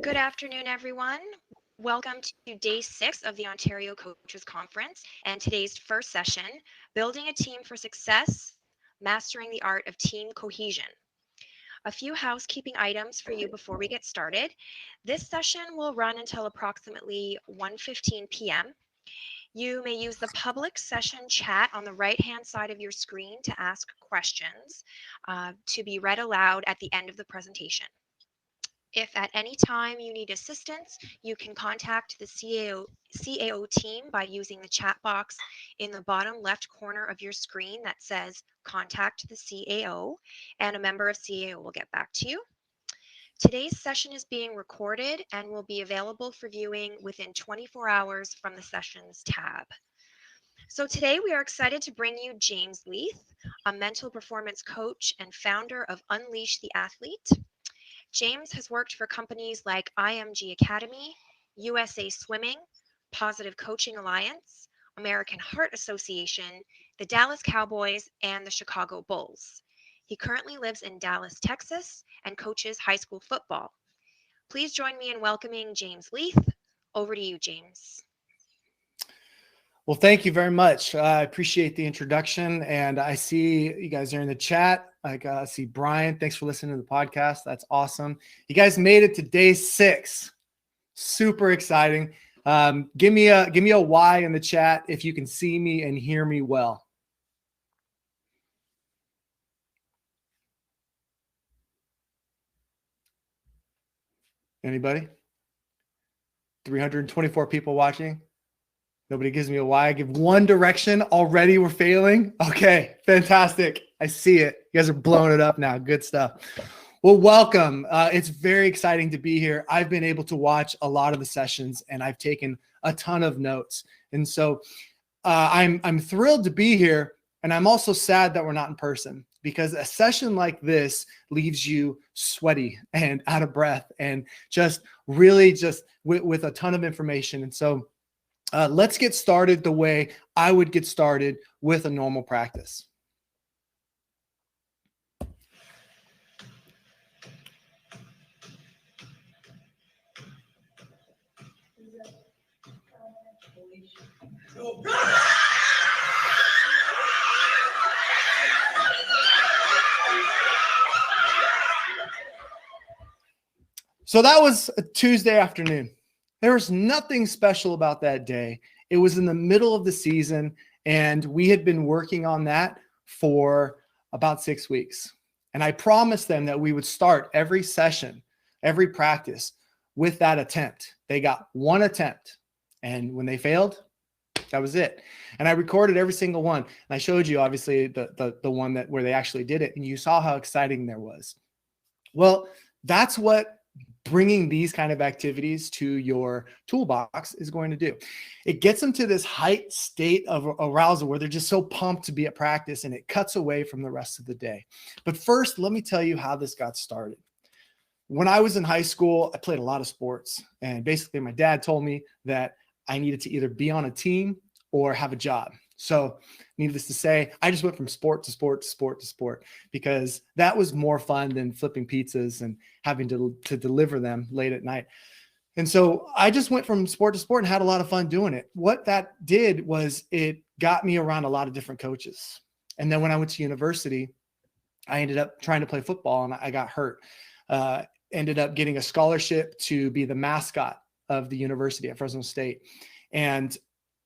Good afternoon, everyone. Welcome to day 6 of the Ontario Coaches Conference and today's first session, Building a Team for Success, Mastering the Art of Team Cohesion. A few housekeeping items for you before we get started. This session will run until approximately 1:15 p.m. You may use the public session chat on the right-hand side of your screen to ask questions to be read aloud at the end of the presentation. If at any time you need assistance, you can contact the CAO team by using the chat box in the bottom left corner of your screen that says Contact the CAO, and a member of CAO will get back to you. Today's session is being recorded and will be available for viewing within 24 hours from the Sessions tab. So today we are excited to bring you James Leath, a mental performance coach and founder of Unleash the Athlete. James has worked for companies like IMG Academy, USA Swimming, Positive Coaching Alliance, American Heart Association, the Dallas Cowboys, and the Chicago Bulls. He currently lives in Dallas, Texas, and coaches high school football. Please join me in welcoming James Leath. Over to you, James. Well, thank you very much. I appreciate the introduction, and I see you guys are in the chat. I see Brian. Thanks for listening to the podcast. That's awesome. You guys made it to day 6. Super exciting. Give me a Y in the chat if you can see me and hear me well. Anybody? 324 people watching. Nobody gives me a Y. I give one direction. Already we're failing. Okay, fantastic. I see it. You guys are blowing it up now. Good stuff. Well, welcome. It's very exciting to be here. I've been able to watch a lot of the sessions, and I've taken a ton of notes. And so I'm thrilled to be here, and I'm also sad that we're not in person, because a session like this leaves you sweaty and out of breath and just really just with a ton of information. And so let's get started the way I would get started with a normal practice. So that was a Tuesday afternoon. There was nothing special about that day. It was in the middle of the season, and we had been working on that for about 6 weeks. And I promised them that we would start every session, every practice with that attempt. They got one attempt, and when they failed, that was it. And I recorded every single one. And I showed you, obviously, the one where they actually did it, and you saw how exciting there was. Well, that's what bringing these kind of activities to your toolbox is going to do. It gets them to this height state of arousal where they're just so pumped to be at practice, and it cuts away from the rest of the day. But first, let me tell you how this got started. When I was in high school, I played a lot of sports, and basically my dad told me that I needed to either be on a team or have a job. So needless to say, I just went from sport to sport to sport to sport, because that was more fun than flipping pizzas and having to deliver them late at night. And so I just went from sport to sport and had a lot of fun doing it. What that did was it got me around a lot of different coaches. And then when I went to university, I ended up trying to play football, and I got hurt. Ended up getting a scholarship to be the mascot of the university at Fresno State. And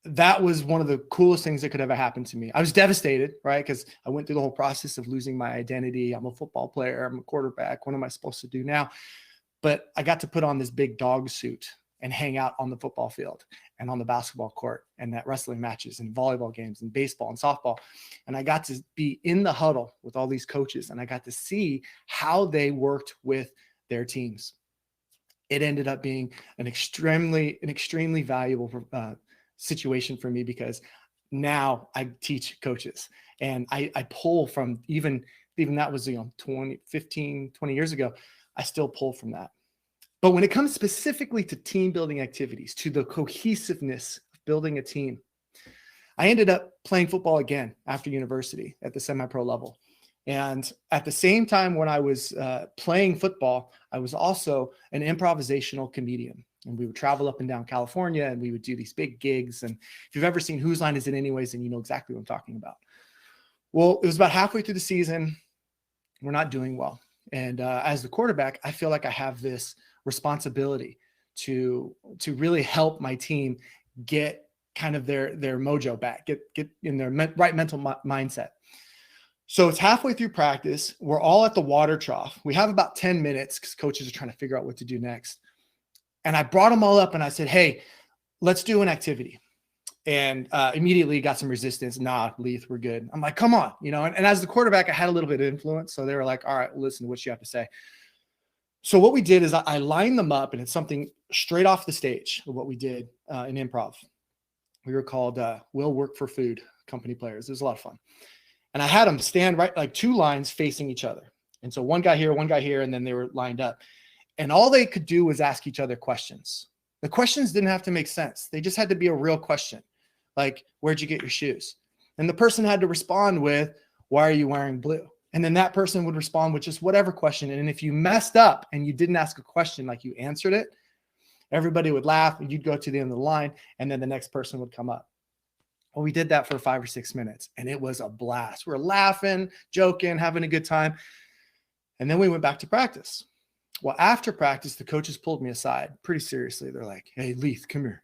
that was one of the coolest things that could ever happen to me. I was devastated, right? Because I went through the whole process of losing my identity. I'm a football player. I'm a quarterback. What am I supposed to do now? But I got to put on this big dog suit and hang out on the football field and on the basketball court and at wrestling matches and volleyball games and baseball and softball. And I got to be in the huddle with all these coaches, and I got to see how they worked with their teams. It ended up being an extremely valuable situation for me, because now I teach coaches, and I pull from even that was 20 years ago. I still pull from that. But when it comes specifically to team building activities, to the cohesiveness of building a team, I ended up playing football again after university at the semi-pro level. And at the same time, when I was playing football, I was also an improvisational comedian. And we would travel up and down California, and we would do these big gigs. And if you've ever seen Whose Line Is It Anyways, then you know exactly what I'm talking about. Well, it was about halfway through the season. We're not doing well. And as the quarterback, I feel like I have this responsibility to really help my team get kind of their mojo back, get in their right mental mindset. So it's halfway through practice. We're all at the water trough. We have about 10 minutes because coaches are trying to figure out what to do next. And I brought them all up and I said, hey, let's do an activity. And immediately got some resistance. Nah, Leath, we're good. I'm like, come on, and as the quarterback, I had a little bit of influence. So they were like, all right, well, listen to what you have to say. So what we did is I lined them up, and it's something straight off the stage of what we did in improv. We were called Will Work for Food Company Players. It was a lot of fun. And I had them stand right, like two lines facing each other. And so one guy here, and then they were lined up. And all they could do was ask each other questions. The questions didn't have to make sense. They just had to be a real question. Like, where'd you get your shoes? And the person had to respond with, why are you wearing blue? And then that person would respond with just whatever question. And if you messed up and you didn't ask a question, like you answered it, everybody would laugh and you'd go to the end of the line, and then the next person would come up. Well, we did that for 5 or 6 minutes, and it was a blast. We're laughing, joking, having a good time. And then we went back to practice. Well, after practice, the coaches pulled me aside pretty seriously. They're like, hey, Leath, come here.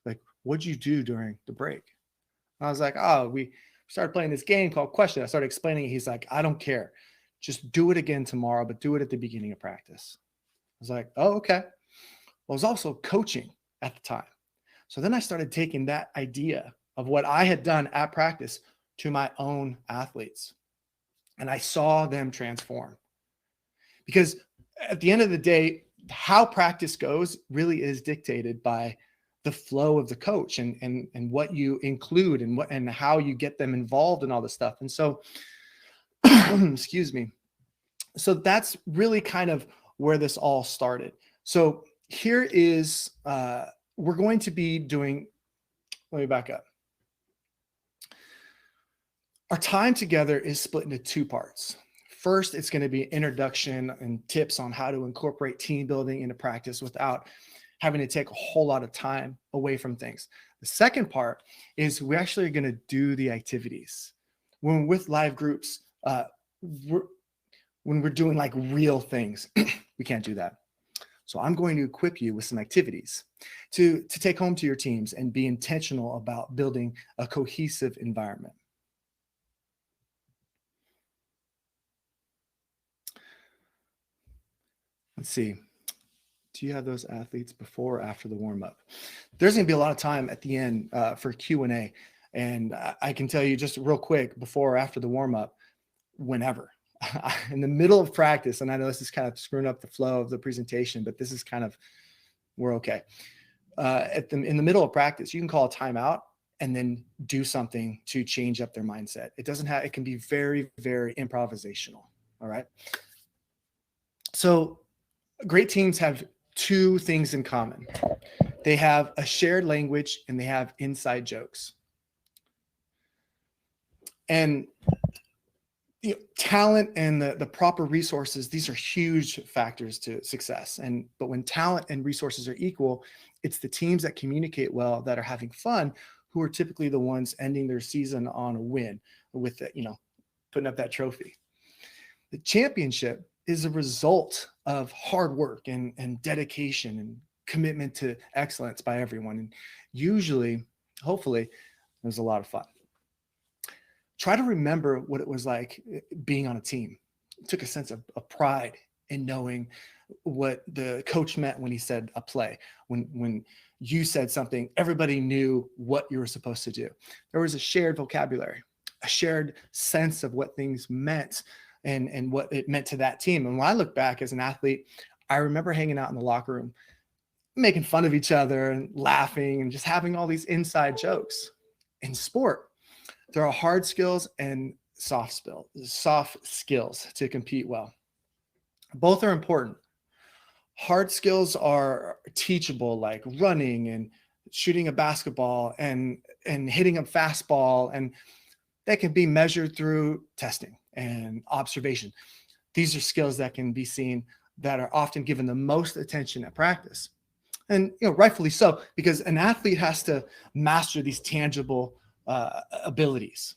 Like, what'd you do during the break? And I was like, oh, we started playing this game called Question. I started explaining it. He's like, I don't care. Just do it again tomorrow, but do it at the beginning of practice. I was like, oh, okay. Well, I was also coaching at the time. So then I started taking that idea of what I had done at practice to my own athletes. And I saw them transform. Because at the end of the day, how practice goes really is dictated by the flow of the coach and what you include and how you get them involved in all this stuff. And so, excuse me. So that's really kind of where this all started. So here is, we're going to be doing, let me back up. Our time together is split into 2 parts. First, it's going to be introduction and tips on how to incorporate team building into practice without having to take a whole lot of time away from things. The second part is we actually are going to do the activities. When we're with live groups, when we're doing like real things, we can't do that. So I'm going to equip you with some activities to take home to your teams and be intentional about building a cohesive environment. Let's see. Do you have those athletes before or after the warm-up? There's going to be a lot of time at the end for Q&A. And I can tell you just real quick, before or after the warm-up, whenever. In the middle of practice, and I know this is kind of screwing up the flow of the presentation, but this is kind of, we're okay. In the middle of practice, you can call a timeout and then do something to change up their mindset. It can be very, very improvisational. All right. So great teams have 2 things in common. They have a shared language and they have inside jokes. And talent and the proper resources, these are huge factors to success. But when talent and resources are equal, it's the teams that communicate well, that are having fun, who are typically the ones ending their season on a win with putting up that trophy. The championship is a result of hard work and dedication and commitment to excellence by everyone. And usually, hopefully, it was a lot of fun. Try to remember what it was like being on a team. It took a sense of pride in knowing what the coach meant when he said a play. When you said something, everybody knew what you were supposed to do. There was a shared vocabulary, a shared sense of what things meant and what it meant to that team. And when I look back as an athlete, I remember hanging out in the locker room, making fun of each other and laughing and just having all these inside jokes. In sport, there are hard skills and soft skills to compete well. Both are important. Hard skills are teachable, like running and shooting a basketball and hitting a fastball, and that can be measured through testing and observation. These are skills that can be seen that are often given the most attention at practice. And rightfully so, because an athlete has to master these tangible abilities.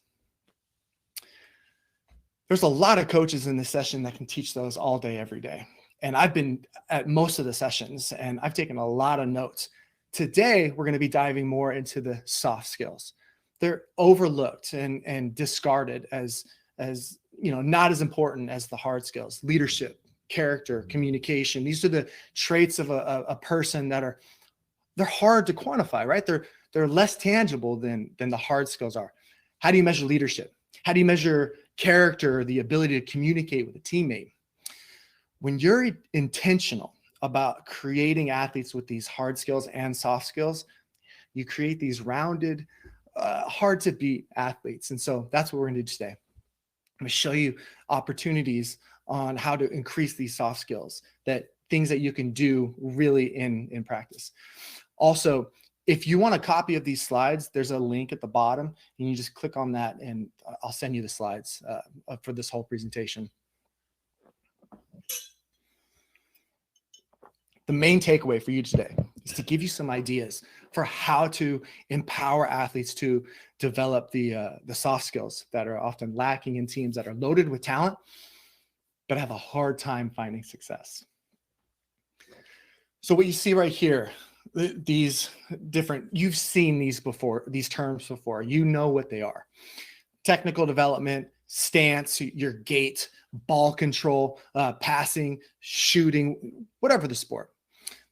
There's a lot of coaches in this session that can teach those all day, every day. And I've been at most of the sessions and I've taken a lot of notes. Today, we're going to be diving more into the soft skills. They're overlooked and discarded as not as important as the hard skills: leadership, character, communication. These are the traits of a person they're hard to quantify, right? They're less tangible than the hard skills are. How do you measure leadership? How do you measure character, the ability to communicate with a teammate? When you're intentional about creating athletes with these hard skills and soft skills, you create these rounded, hard to beat athletes. And so that's what we're going to do today. I'm going to show you opportunities on how to increase these soft skills, things that you can do really in practice. Also, if you want a copy of these slides, there's a link at the bottom and you just click on that and I'll send you the slides for this whole presentation. The main takeaway for you today is to give you some ideas for how to empower athletes to develop the soft skills that are often lacking in teams that are loaded with talent, but have a hard time finding success. So what you see right here, these different, you've seen these before, these terms before, you know what they are: technical development, stance, your gait, ball control, passing, shooting, whatever the sport.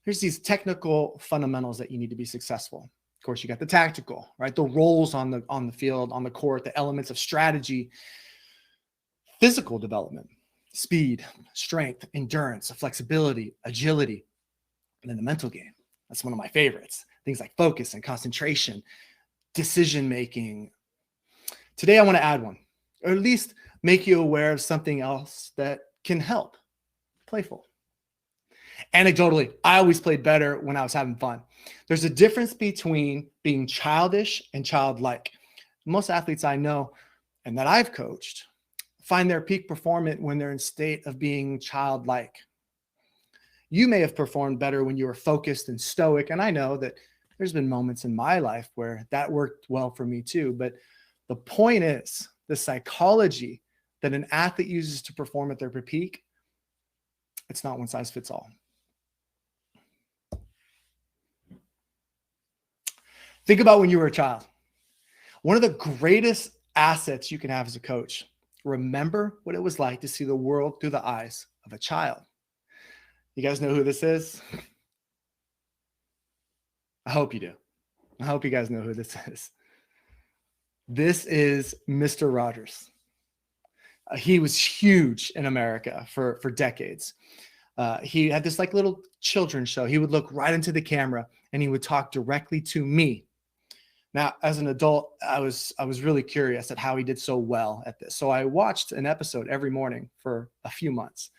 There's these technical fundamentals that you need to be successful. Of course, you got the tactical, right? The roles on the field, on the court, the elements of strategy, physical development, speed, strength, endurance, flexibility, agility, and then the mental game. That's one of my favorites. Things like focus and concentration, decision-making. Today, I want to add one, or at least make you aware of something else that can help: playful. Anecdotally, I always played better when I was having fun. There's a difference between being childish and childlike. Most athletes I know and that I've coached find their peak performance when they're in state of being childlike. You may have performed better when you were focused and stoic, and I know that there's been moments in my life where that worked well for me too. But the point is, the psychology that an athlete uses to perform at their peak, it's not one size fits all. Think about when you were a child. One of the greatest assets you can have as a coach: remember what it was like to see the world through the eyes of a child. You guys know who this is? I hope you do. I hope you guys know who this is. This is Mr. Rogers. He was huge in America for decades. He had this little children's show. He would look right into the camera and he would talk directly to me. Now, as an adult, I was really curious at how he did so well at this. So I watched an episode every morning for a few months.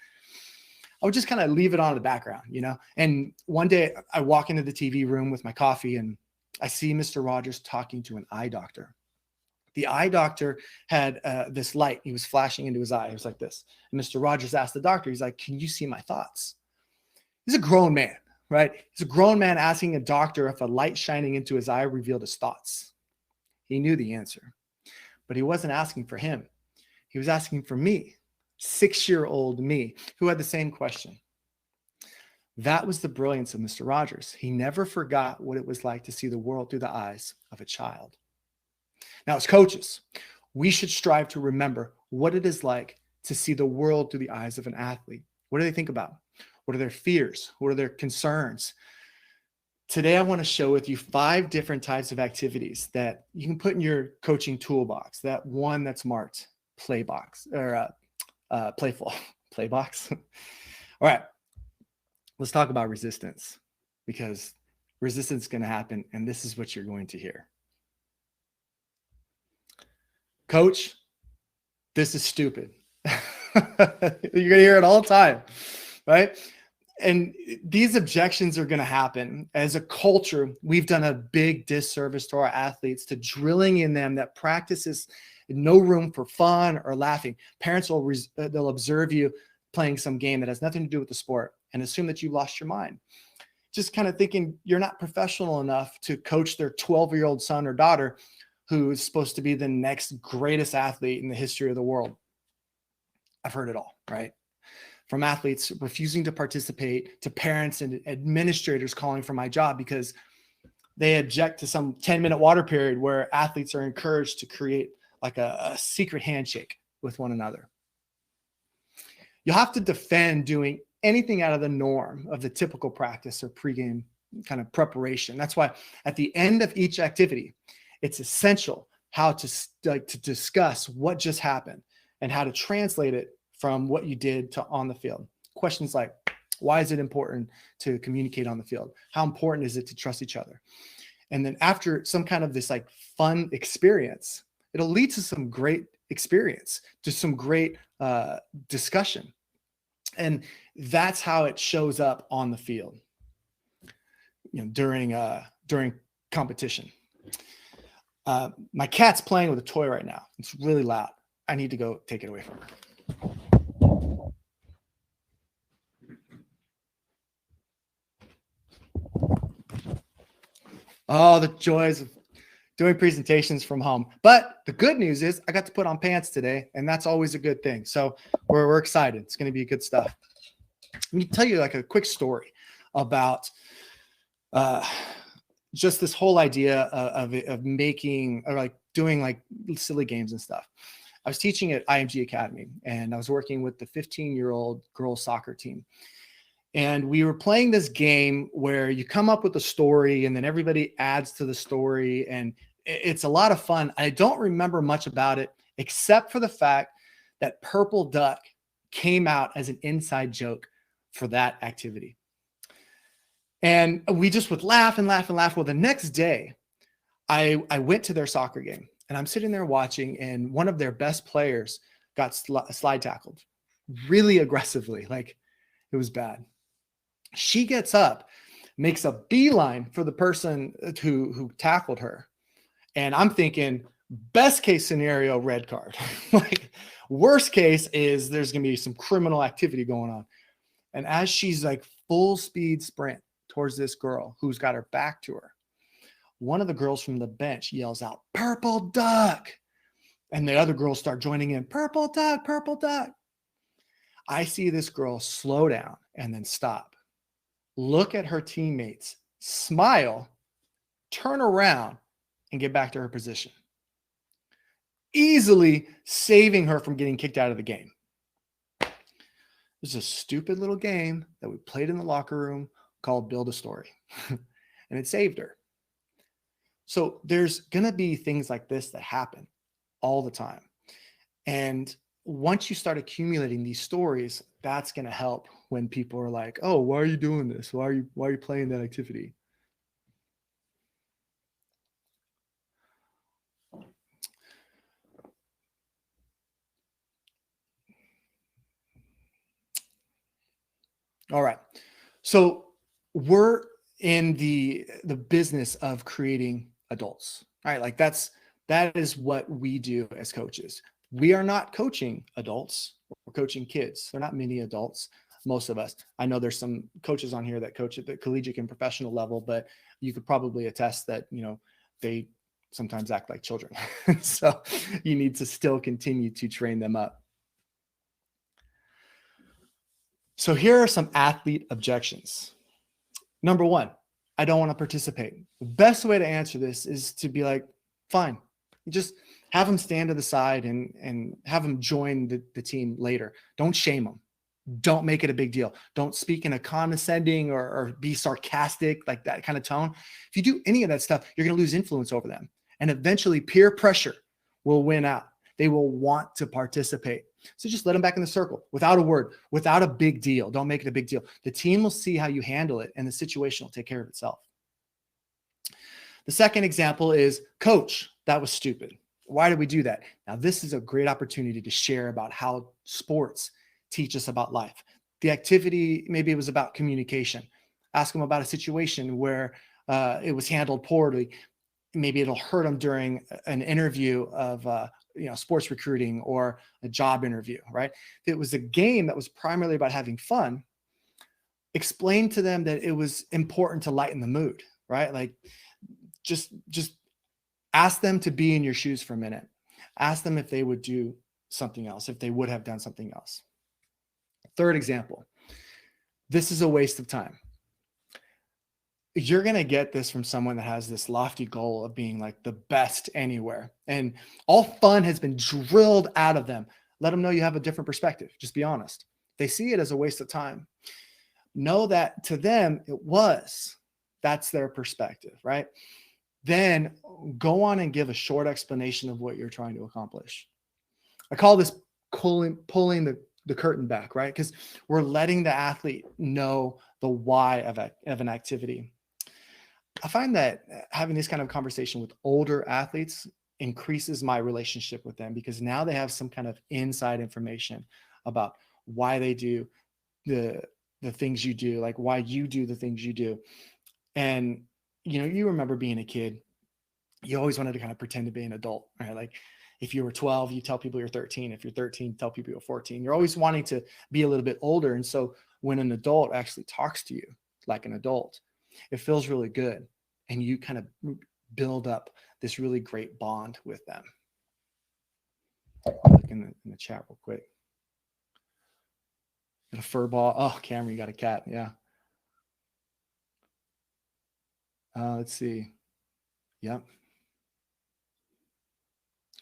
I would just kind of leave it on in the background, And one day I walk into the TV room with my coffee and I see Mr. Rogers talking to an eye doctor. The eye doctor had this light. He was flashing into his eye. It was like this. And Mr. Rogers asked the doctor, he's like, "Can you see my thoughts?" He's a grown man, right? He's a grown man asking a doctor if a light shining into his eye revealed his thoughts. He knew the answer, but he wasn't asking for him. He was asking for me, 6-year-old me, who had the same question. That was the brilliance of Mr. Rogers. He never forgot what it was like to see the world through the eyes of a child. Now, as coaches, we should strive to remember what it is like to see the world through the eyes of an athlete. What do they think about? What are their fears? What are their concerns? Today, I want to share with you 5 different types of activities that you can put in your coaching toolbox. That one that's marked playbox or playful playbox. All right, let's talk about resistance, because resistance is going to happen, and this is what you're going to hear. Coach, this is stupid. You're going to hear it all the time, right? And these objections are going to happen. As a culture, we've done a big disservice to our athletes to drilling in them that practice is no room for fun or laughing. Parents they'll observe you playing some game that has nothing to do with the sport and assume that you lost your mind. Just kind of thinking you're not professional enough to coach their 12-year-old son or daughter who is supposed to be the next greatest athlete in the history of the world. I've heard it all, right? From athletes refusing to participate to parents and administrators calling for my job because they object to some 10-minute water period where athletes are encouraged to create like a secret handshake with one another. You'll have to defend doing anything out of the norm of the typical practice or pregame kind of preparation. That's why at the end of each activity, it's essential how to discuss what just happened and how to translate it from what you did to on the field. Questions like, why is it important to communicate on the field? How important is it to trust each other? And then after some kind of this like fun experience, it'll lead to some great experience, to some great discussion. And that's how it shows up on the field, during competition. My cat's playing with a toy right now. It's really loud. I need to go take it away from her. Oh, the joys of doing presentations from home. But the good news is I got to put on pants today, and that's always a good thing. So we're excited. It's going to be good stuff. Let me tell you like a quick story about just this whole idea of making or like doing like silly games and stuff. I was teaching at IMG Academy, and I was working with the 15-year-old girls soccer team. And we were playing this game where you come up with a story and then everybody adds to the story. And it's a lot of fun. I don't remember much about it, except for the fact that purple duck came out as an inside joke for that activity. And we just would laugh and laugh and laugh. Well, the next day I went to their soccer game and I'm sitting there watching, and one of their best players got slide tackled really aggressively. Like it was bad. She gets up, makes a beeline for the person who tackled her. And I'm thinking, best case scenario, red card. Like worst case is there's going to be some criminal activity going on. And as she's like full speed sprint towards this girl who's got her back to her, one of the girls from the bench yells out, "Purple duck." And the other girls start joining in, "Purple duck, purple duck." I see this girl slow down and then stop. Look at her teammates, smile, turn around, and get back to her position, easily saving her from getting kicked out of the game. This is a stupid little game that we played in the locker room called Build a Story, and it saved her. So there's going to be things like this that happen all the time. And once you start accumulating these stories, that's going to help when people are like, "Oh, why are you doing this? Why are you playing that activity?" All right. So we're in the business of creating adults. All right. Like that is what we do as coaches. We are not coaching adults. We're coaching kids. They're not mini adults. Most of us. I know there's some coaches on here that coach at the collegiate and professional level, but you could probably attest that, they sometimes act like children. So you need to still continue to train them up. So here are some athlete objections. Number one, I don't want to participate. The best way to answer this is to be like, fine, just have them stand to the side and have them join the team later. Don't shame them. Don't make it a big deal. Don't speak in a condescending or be sarcastic, like that kind of tone. If you do any of that stuff, you're going to lose influence over them. And eventually peer pressure will win out. They will want to participate. So just let them back in the circle without a word, without a big deal. Don't make it a big deal. The team will see how you handle it and the situation will take care of itself. The second example is, "Coach, that was stupid. Why did we do that?" Now, this is a great opportunity to share about how sports teach us about life. The activity, maybe it was about communication. Ask them about a situation where it was handled poorly. maybe it'll hurt them during an interview of sports recruiting or a job interview, right? If it was a game that was primarily about having fun, explain to them that it was important to lighten the mood, right? Like just ask them to be in your shoes for a minute. Ask them if they would do something else, if they would have done something else. Third example, this is a waste of time. You're going to get this from someone that has this lofty goal of being like the best anywhere. And all fun has been drilled out of them. Let them know you have a different perspective. Just be honest. They see it as a waste of time. Know that to them, that's their perspective, right? Then go on and give a short explanation of what you're trying to accomplish. I call this pulling the curtain back, right? Because we're letting the athlete know the why of an activity. I find that having this kind of conversation with older athletes increases my relationship with them, because now they have some kind of inside information about why they do the things you do, like why you do the things you do. And, you remember being a kid, you always wanted to kind of pretend to be an adult, right? Like if you were 12, you tell people you're 13. If you're 13, tell people you're 14. You're always wanting to be a little bit older. And so when an adult actually talks to you like an adult, it feels really good. And you kind of build up this really great bond with them. Look in the chat real quick. Got a fur ball. Oh, Cameron, you got a cat. Yeah. Let's see. Yep.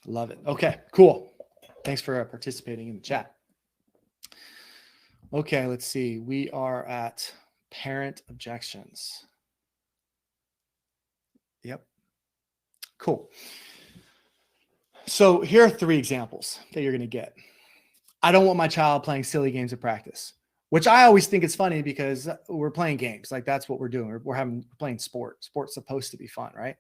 Love it. Okay, cool. Thanks for participating in the chat. Okay, let's see. We are at parent objections. Yep. Cool. So here are 3 examples that you're going to get. I don't want my child playing silly games at practice, which I always think it's funny because we're playing games. Like that's what we're doing. We're playing sport. Sport's supposed to be fun, right?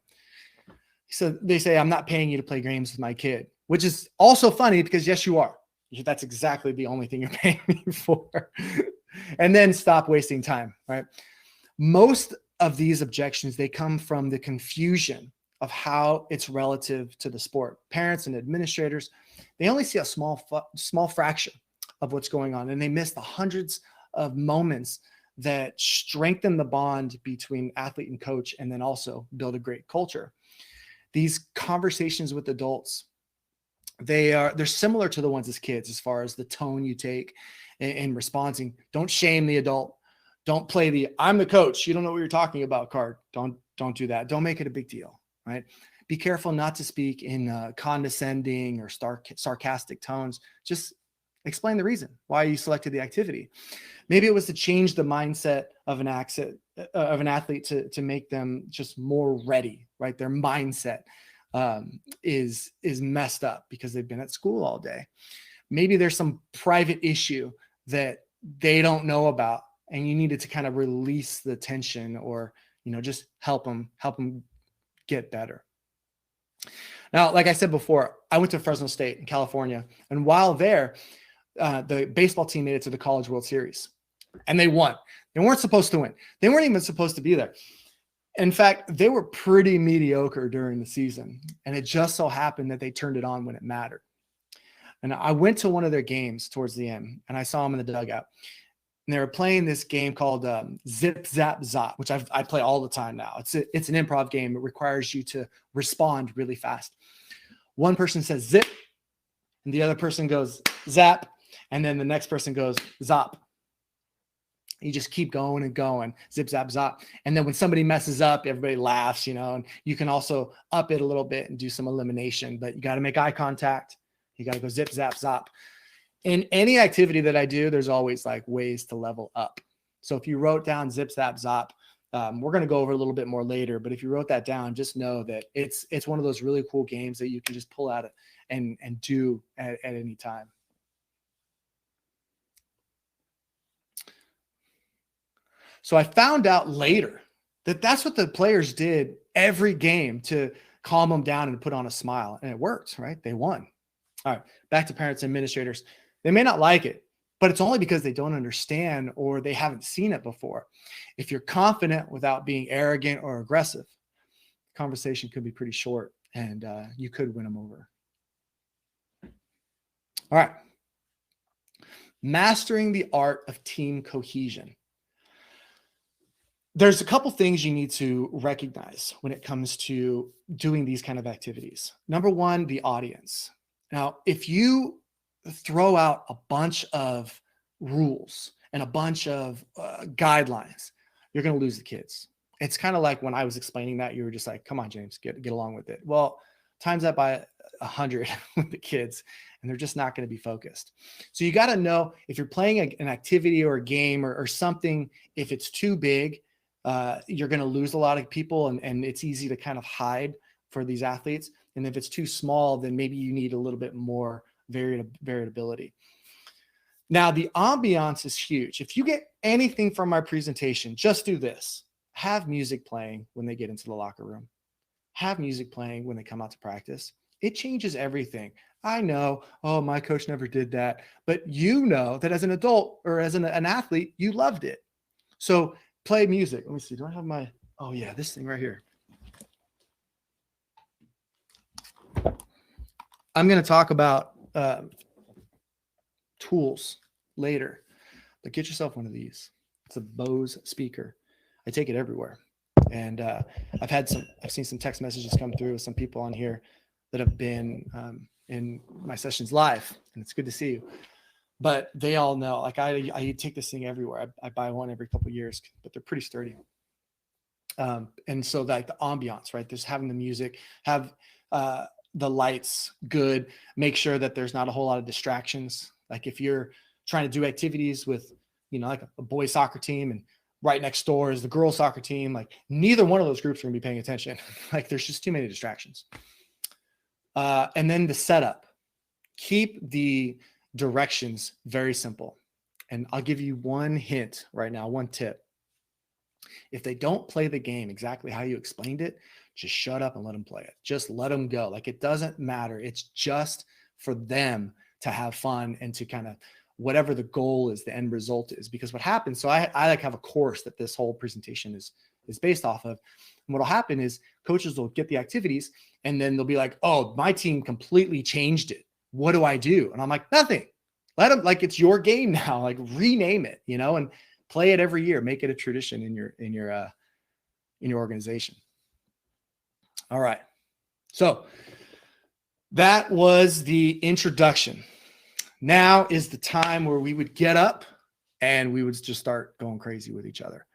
So they say, I'm not paying you to play games with my kid, which is also funny because yes, you are. That's exactly the only thing you're paying me for. And then stop wasting time, right? Most of these objections, they come from the confusion of how it's relative to the sport. Parents and administrators, they only see a small fraction of what's going on, and they miss the hundreds of moments that strengthen the bond between athlete and coach, and then also build a great culture. These conversations with adults, they're similar to the ones as kids as far as the tone you take in responding. Don't shame the adult. Don't play the I'm the coach, you don't know what you're talking about card. Don't do that. Don't make it a big deal, right? Be careful not to speak in condescending or sarcastic tones. Just explain the reason why you selected the activity. Maybe it was to change the mindset of an athlete to make them just more ready, right? Their mindset is messed up because they've been at school all day. Maybe there's some private issue that they don't know about, and you needed to kind of release the tension, or just help them get better. Now, like I said before, I went to Fresno State in California, and while there, the baseball team made it to the College World Series, and they won. They weren't supposed to win. They weren't even supposed to be there. In fact, they were pretty mediocre during the season, and it just so happened that they turned it on when it mattered. And I went to one of their games towards the end, and I saw them in the dugout. And they were playing this game called Zip, Zap, Zop, which I play all the time now. It's an improv game. It requires you to respond really fast. One person says zip, and the other person goes zap, and then the next person goes zop. You just keep going and going, zip, zap, zop. And then when somebody messes up, everybody laughs, and you can also up it a little bit and do some elimination, but you got to make eye contact. You got to go zip, zap, zop. In any activity that I do, there's always like ways to level up. So if you wrote down zip, zap, zop, we're going to go over a little bit more later, but if you wrote that down, just know that it's one of those really cool games that you can just pull out and do at any time. So I found out later that that's what the players did every game to calm them down and put on a smile, and it worked, right? They won. All right, back to parents and administrators. They may not like it, but it's only because they don't understand or they haven't seen it before. If you're confident without being arrogant or aggressive, conversation could be pretty short, and you could win them over. All right. Mastering the art of team cohesion. There's a couple things you need to recognize when it comes to doing these kind of activities. Number one, the audience. Now, if you throw out a bunch of rules and a bunch of guidelines, you're going to lose the kids. It's kind of like when I was explaining that, you were just like, come on, James, get along with it. Well, times that by 100 with the kids, and they're just not going to be focused. So you got to know if you're playing an activity or a game or something, if it's too big, you're going to lose a lot of people, and it's easy to kind of hide for these athletes. And if it's too small, then maybe you need a little bit more variability. Now, the ambiance is huge. If you get anything from my presentation, just do this. Have music playing when they get into the locker room. Have music playing when they come out to practice. It changes everything. I know, oh, my coach never did that. But you know that as an adult or as an athlete, you loved it. So play music. Let me see. Do I have my, oh yeah, this thing right here. I'm going to talk about tools later, but get yourself one of these. It's a Bose speaker. I take it everywhere. And I've seen some text messages come through with some people on here that have been in my sessions live, and it's good to see you. But they all know, like I take this thing everywhere. I buy one every couple of years, but they're pretty sturdy. And so like the ambiance, right? There's having the music, have the lights good, make sure that there's not a whole lot of distractions. Like if you're trying to do activities with, like a boys soccer team, and right next door is the girls soccer team, like neither one of those groups are going to be paying attention. Like there's just too many distractions. And then the setup, keep the directions very simple. And I'll give you one hint right now, one tip. If they don't play the game exactly how you explained it, just shut up and let them play it. Just let them go. Like it doesn't matter. It's just for them to have fun and to kind of whatever the goal is, the end result is. Because what happens, so I like have a course that this whole presentation is based off of. And what'll happen is coaches will get the activities and then they'll be like, oh, my team completely changed it. What do I do? And I'm like, nothing. Let them, like, it's your game now. Like rename it, and play it every year. Make it a tradition in your organization. All right. So that was the introduction. Now is the time where we would get up and we would just start going crazy with each other.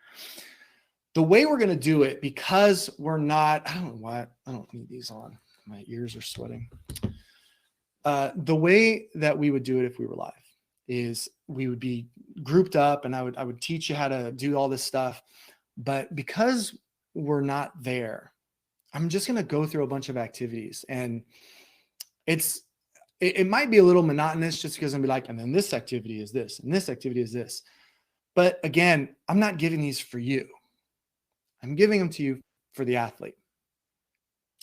The way we're going to do it, because we're not, I don't know why, I don't need these on. My ears are sweating. The way that we would do it if we were live is we would be grouped up and I would teach you how to do all this stuff. But because we're not there, I'm just going to go through a bunch of activities, and it might be a little monotonous just because I'm be like, and then this activity is this, and this activity is this. But again, I'm not giving these for you. I'm giving them to you for the athlete.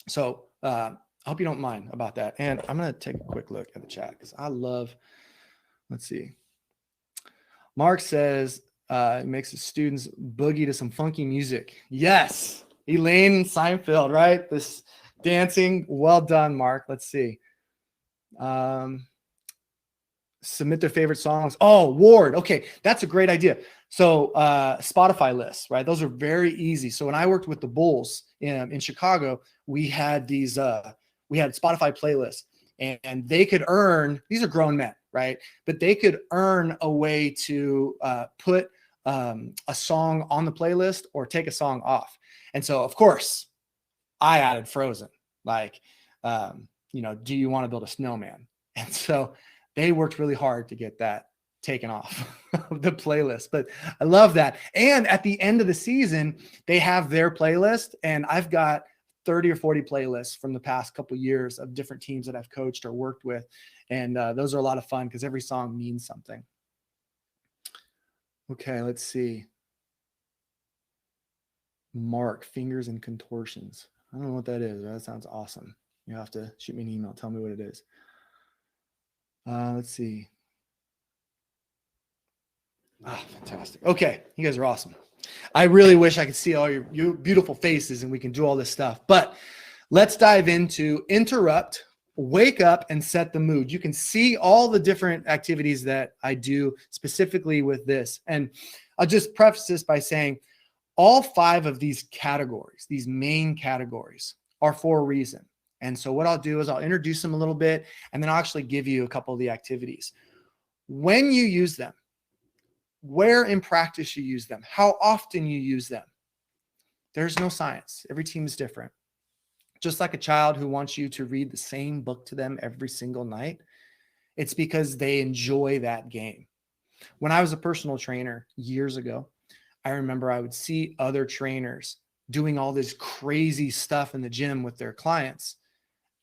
So I hope you don't mind about that. And I'm going to take a quick look at the chat because I love, let's see. Mark says, it makes his students boogie to some funky music. Yes. Elaine Seinfeld, right? This dancing. Well done, Mark. Let's see. Submit their favorite songs. Oh, Ward. Okay. That's a great idea. So Spotify lists, right? Those are very easy. So when I worked with the Bulls in Chicago, we had these, we had Spotify playlists, and they could earn, these are grown men, right? But they could earn a way to put a song on the playlist or take a song off. And so, of course, I added Frozen, like, do you want to build a snowman? And so they worked really hard to get that taken off of the playlist. But I love that. And at the end of the season, they have their playlist, and I've got 30 or 40 playlists from the past couple of years of different teams that I've coached or worked with. And those are a lot of fun because every song means something. Okay, let's see. Mark, fingers and contortions. I don't know what that is. That sounds awesome. You have to shoot me an email. Tell me what it is. Let's see. Ah, fantastic. Okay, you guys are awesome. I really wish I could see all your beautiful faces and we can do all this stuff. But let's dive into interrupt, wake up, and set the mood. You can see all the different activities that I do specifically with this. And I'll just preface this by saying all 5 of these categories, these main categories, are for a reason. And so what I'll do is I'll introduce them a little bit, and then I'll actually give you a couple of the activities. When you use them, where in practice you use them, how often you use them, there's no science. Every team is different. Just like a child who wants you to read the same book to them every single night, it's because they enjoy that game. When I was a personal trainer years ago, I remember I would see other trainers doing all this crazy stuff in the gym with their clients,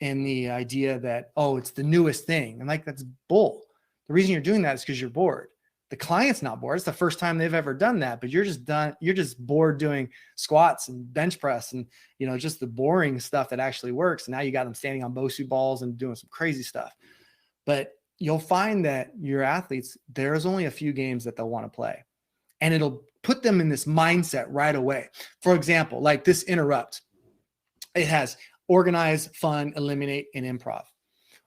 and the idea that, oh, it's the newest thing. And like, that's bull. The reason you're doing that is because you're bored. The client's not bored. It's the first time they've ever done that, but you're just bored doing squats and bench press and, just the boring stuff that actually works. And now you got them standing on BOSU balls and doing some crazy stuff. But you'll find that your athletes, there's only a few games that they'll want to play, and it'll put them in this mindset right away. For example, like this interrupt, it has organize, fun, eliminate, and improv.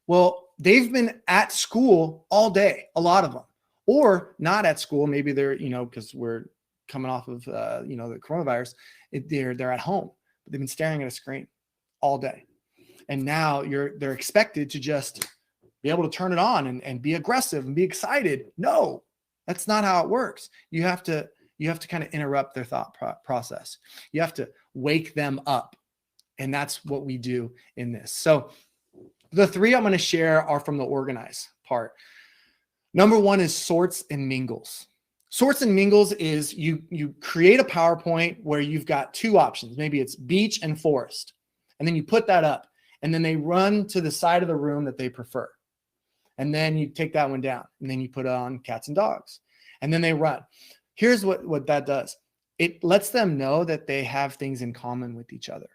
Well, they've been at school all day, a lot of them, or not at school. Maybe they're, because we're coming off of, the coronavirus, they're at home, but they've been staring at a screen all day. And now they're expected to just be able to turn it on and be aggressive and be excited. No, that's not how it works. You have to kind of interrupt their thought process. You have to wake them up. And that's what we do in this. So the 3 I'm going to share are from the organize part. Number 1 is sorts and mingles. Sorts and mingles is you create a PowerPoint where you've got 2 options. Maybe it's beach and forest. And then you put that up. And then they run to the side of the room that they prefer. And then you take that one down. And then you put on cats and dogs. And then they run. Here's what that does. It lets them know that they have things in common with each other.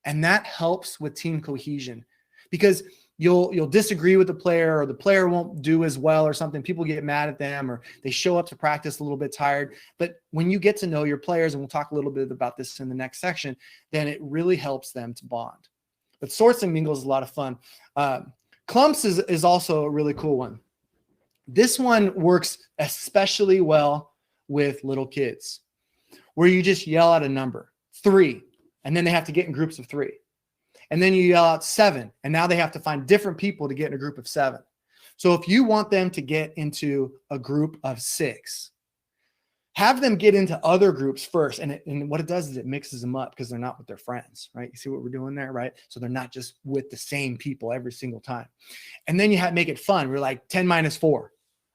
And that helps with team cohesion, because you'll disagree with the player, or the player won't do as well or something. People get mad at them, or they show up to practice a little bit tired. But when you get to know your players, and we'll talk a little bit about this in the next section, then it really helps them to bond. But sorts and mingles is a lot of fun. Clumps is also a really cool one. This one works especially well with little kids, where you just yell out a number, 3, and then they have to get in groups of 3. And then you yell out 7, and now they have to find different people to get in a group of 7. So if you want them to get into a group of 6, have them get into other groups first. And what it does is it mixes them up, because they're not with their friends, right? You see what we're doing there, right? So they're not just with the same people every single time. And then you make it fun. We're like 10 minus 4.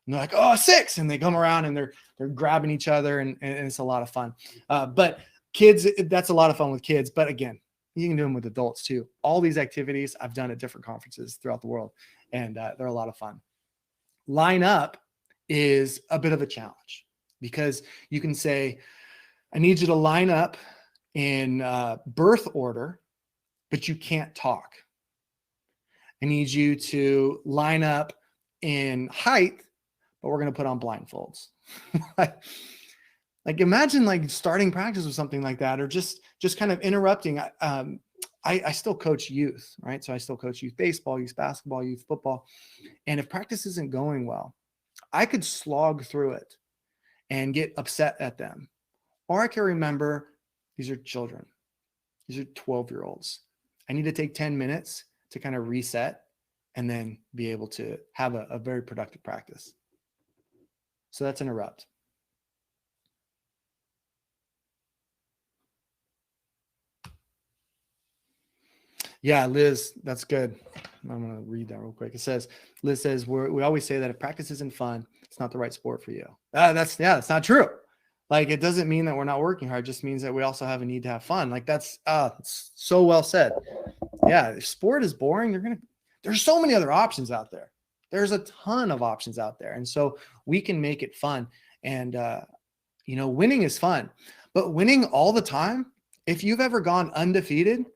And they're like, oh, 6. And they come around and they're grabbing each other, and it's a lot of fun. But kids, that's a lot of fun with kids. But again, you can do them with adults too. All these activities I've done at different conferences throughout the world, and they're a lot of fun. Line up is a bit of a challenge, because you can say, I need you to line up in birth order, but you can't talk. I need you to line up in height, but we're going to put on blindfolds. Like imagine starting practice with something like that, or just kind of interrupting. I still coach youth, right? So I still coach youth baseball, youth basketball, youth football. And if practice isn't going well, I could slog through it and get upset at them. Or I can remember, these are children. These are 12-year-olds. I need to take 10 minutes to kind of reset and then be able to have a very productive practice. So that's interrupt. Yeah, Liz, that's good. I'm going to read that real quick. Liz says, we always say that if practice isn't fun, it's not the right sport for you. That's not true. Like, it doesn't mean that we're not working hard. It just means that we also have a need to have fun. Like, that's so well said. Yeah, if sport is boring, there's so many other options out there. There's a ton of options out there. And so we can make it fun. And, winning is fun. But winning all the time, if you've ever gone undefeated,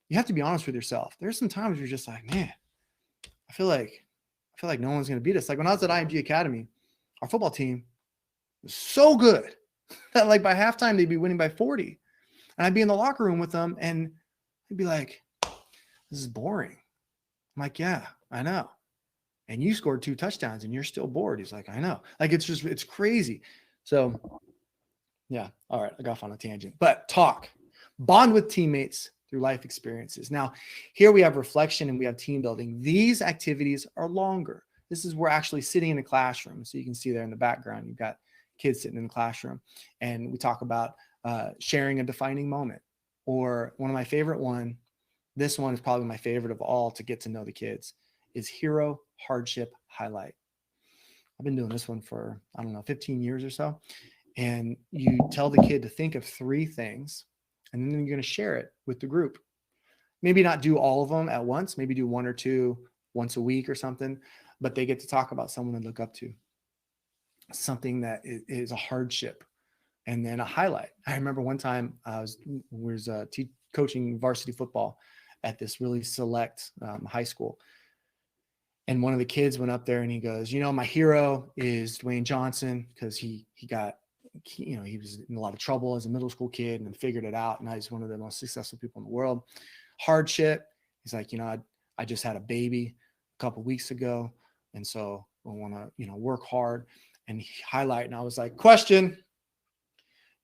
you have to be honest with yourself. There's some times you're just like, man, I feel like no one's going to beat us. Like when I was at IMG Academy, our football team was so good. that like by halftime, they'd be winning by 40. And I'd be in the locker room with them and they'd be like, this is boring. I'm like, yeah, I know. And you scored 2 touchdowns and you're still bored. He's like, I know. Like, it's crazy. So yeah. All right. I got off on a tangent, but talk, bond with teammates through life experiences. Now, here we have reflection and we have team building. These activities are longer. This is, we're actually sitting in a classroom. So you can see there in the background, you've got kids sitting in the classroom, and we talk about sharing a defining moment. Or one of my favorite one, this one is probably my favorite of all to get to know the kids, is hero hardship highlight. I've been doing this one for, I don't know, 15 years or so. And you tell the kid to think of 3 things, and then you're going to share it with the group. Maybe not do all of them at once, maybe do 1 or 2 once a week or something, but they get to talk about someone they look up to, something that is a hardship, and then a highlight. I remember one time I was coaching varsity football at this really select high school. And one of the kids went up there and he goes, you know, my hero is Dwayne Johnson, because he was in a lot of trouble as a middle school kid and figured it out. And now he's one of the most successful people in the world. Hardship. He's like, you know, I just had a baby a couple of weeks ago. And so I want to, you know, work hard. And he highlight. And I was like, question,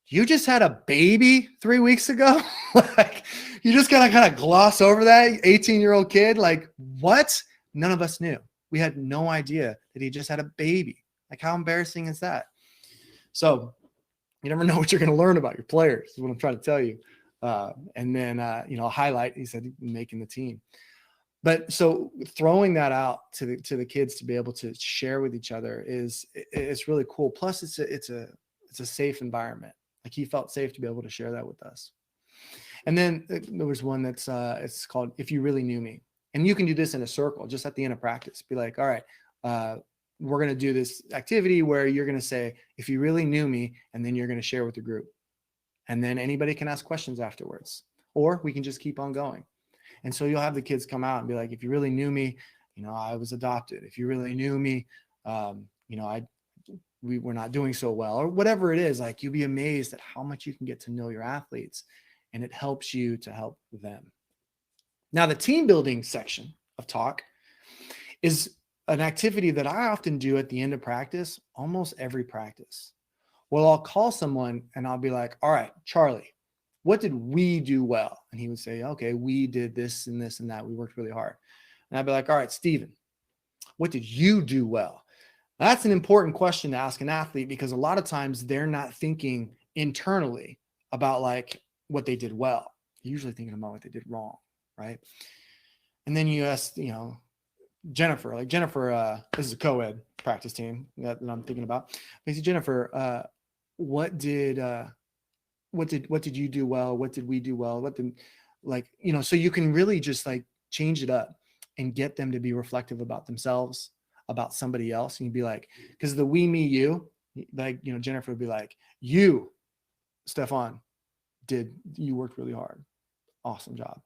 you just had a baby 3 weeks ago? Like, you just gotta kind of gloss over that 18-year-old kid. Like, what? None of us knew. We had no idea that he just had a baby. Like, how embarrassing is that? So you never know what you're going to learn about your players, is what I'm trying to tell you. And then, you know, a highlight, he said, making the team. But so throwing that out to the kids to be able to share with each other it's really cool. Plus it's a safe environment. Like, he felt safe to be able to share that with us. And then there was one that's it's called If You Really Knew Me. And you can do this in a circle, just at the end of practice. Be like, all right, we're going to do this activity where you're going to say, if you really knew me, and then you're going to share with the group. And then anybody can ask questions afterwards, or we can just keep on going. And so you'll have the kids come out and be like, if you really knew me, you know, I was adopted. If you really knew me, you know, we were not doing so well, or whatever it is. Like, you'll be amazed at how much you can get to know your athletes, and it helps you to help them. Now, the team building section of talk is an activity that I often do at the end of practice, almost every practice. Well, I'll call someone and I'll be like, all right, Charlie, what did we do well? And he would say, okay, we did this and this and that. We worked really hard. And I'd be like, all right, Steven, what did you do well? That's an important question to ask an athlete, because a lot of times they're not thinking internally about like what they did well. They're usually thinking about what they did wrong, right? And then you ask, you know, Jennifer, this is a co-ed practice team that I'm thinking about. Basically, Jennifer, what did you do well? What did we do well? What did, like, you know, so you can really just like change it up and get them to be reflective about themselves, about somebody else. And you'd be like, because the we, me, you, like, you know, Jennifer would be like, you, Stefan, you worked really hard. Awesome job.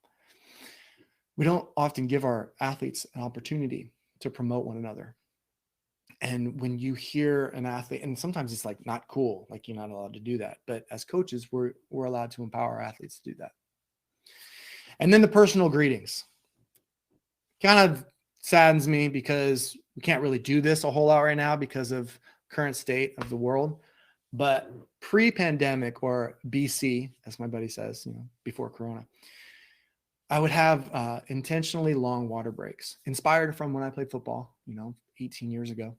We don't often give our athletes an opportunity to promote one another. And when you hear an athlete, and sometimes it's like not cool, like you're not allowed to do that. But as coaches, we're allowed to empower our athletes to do that. And then the personal greetings. Kind of saddens me because we can't really do this a whole lot right now because of current state of the world. But pre-pandemic, or BC, as my buddy says, you know, before Corona, I would have intentionally long water breaks, inspired from when I played football, you know, 18 years ago.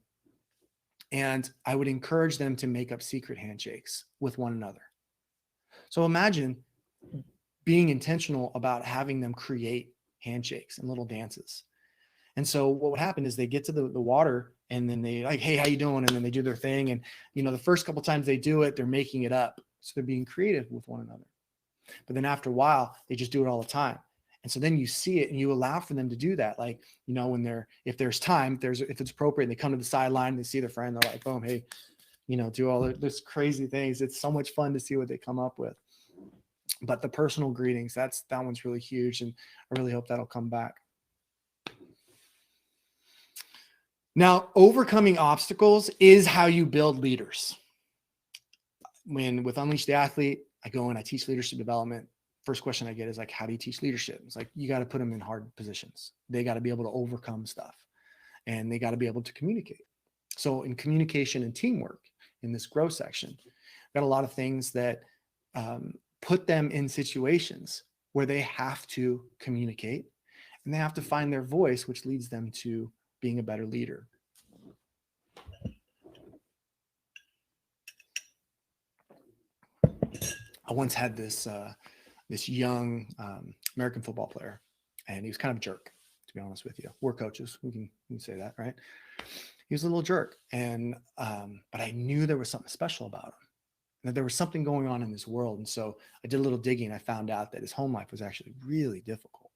And I would encourage them to make up secret handshakes with one another. So imagine being intentional about having them create handshakes and little dances. And so what would happen is they get to the water, and then they like, hey, how you doing? And then they do their thing. And, you know, the first couple of times they do it, they're making it up. So they're being creative with one another. But then after a while, they just do it all the time. And so then you see it and you allow for them to do that. Like, you know, if there's time, if it's appropriate, they come to the sideline, they see their friend, they're like, boom, hey, you know, do all this crazy things. It's so much fun to see what they come up with. But the personal greetings, that one's really huge. And I really hope that'll come back. Now, overcoming obstacles is how you build leaders. when with Unleash the Athlete, I go and I teach leadership development. First question I get is like, how do you teach leadership? It's like, you got to put them in hard positions. They got to be able to overcome stuff, and they got to be able to communicate. So in communication and teamwork in this growth section, got a lot of things that put them in situations where they have to communicate and they have to find their voice, which leads them to being a better leader. I once had this young American football player, and he was kind of a jerk, to be honest with you. We're coaches. We can say that, right? He was a little jerk. And, but I knew there was something special about him, that there was something going on in his world. And so I did a little digging. I found out that his home life was actually really difficult.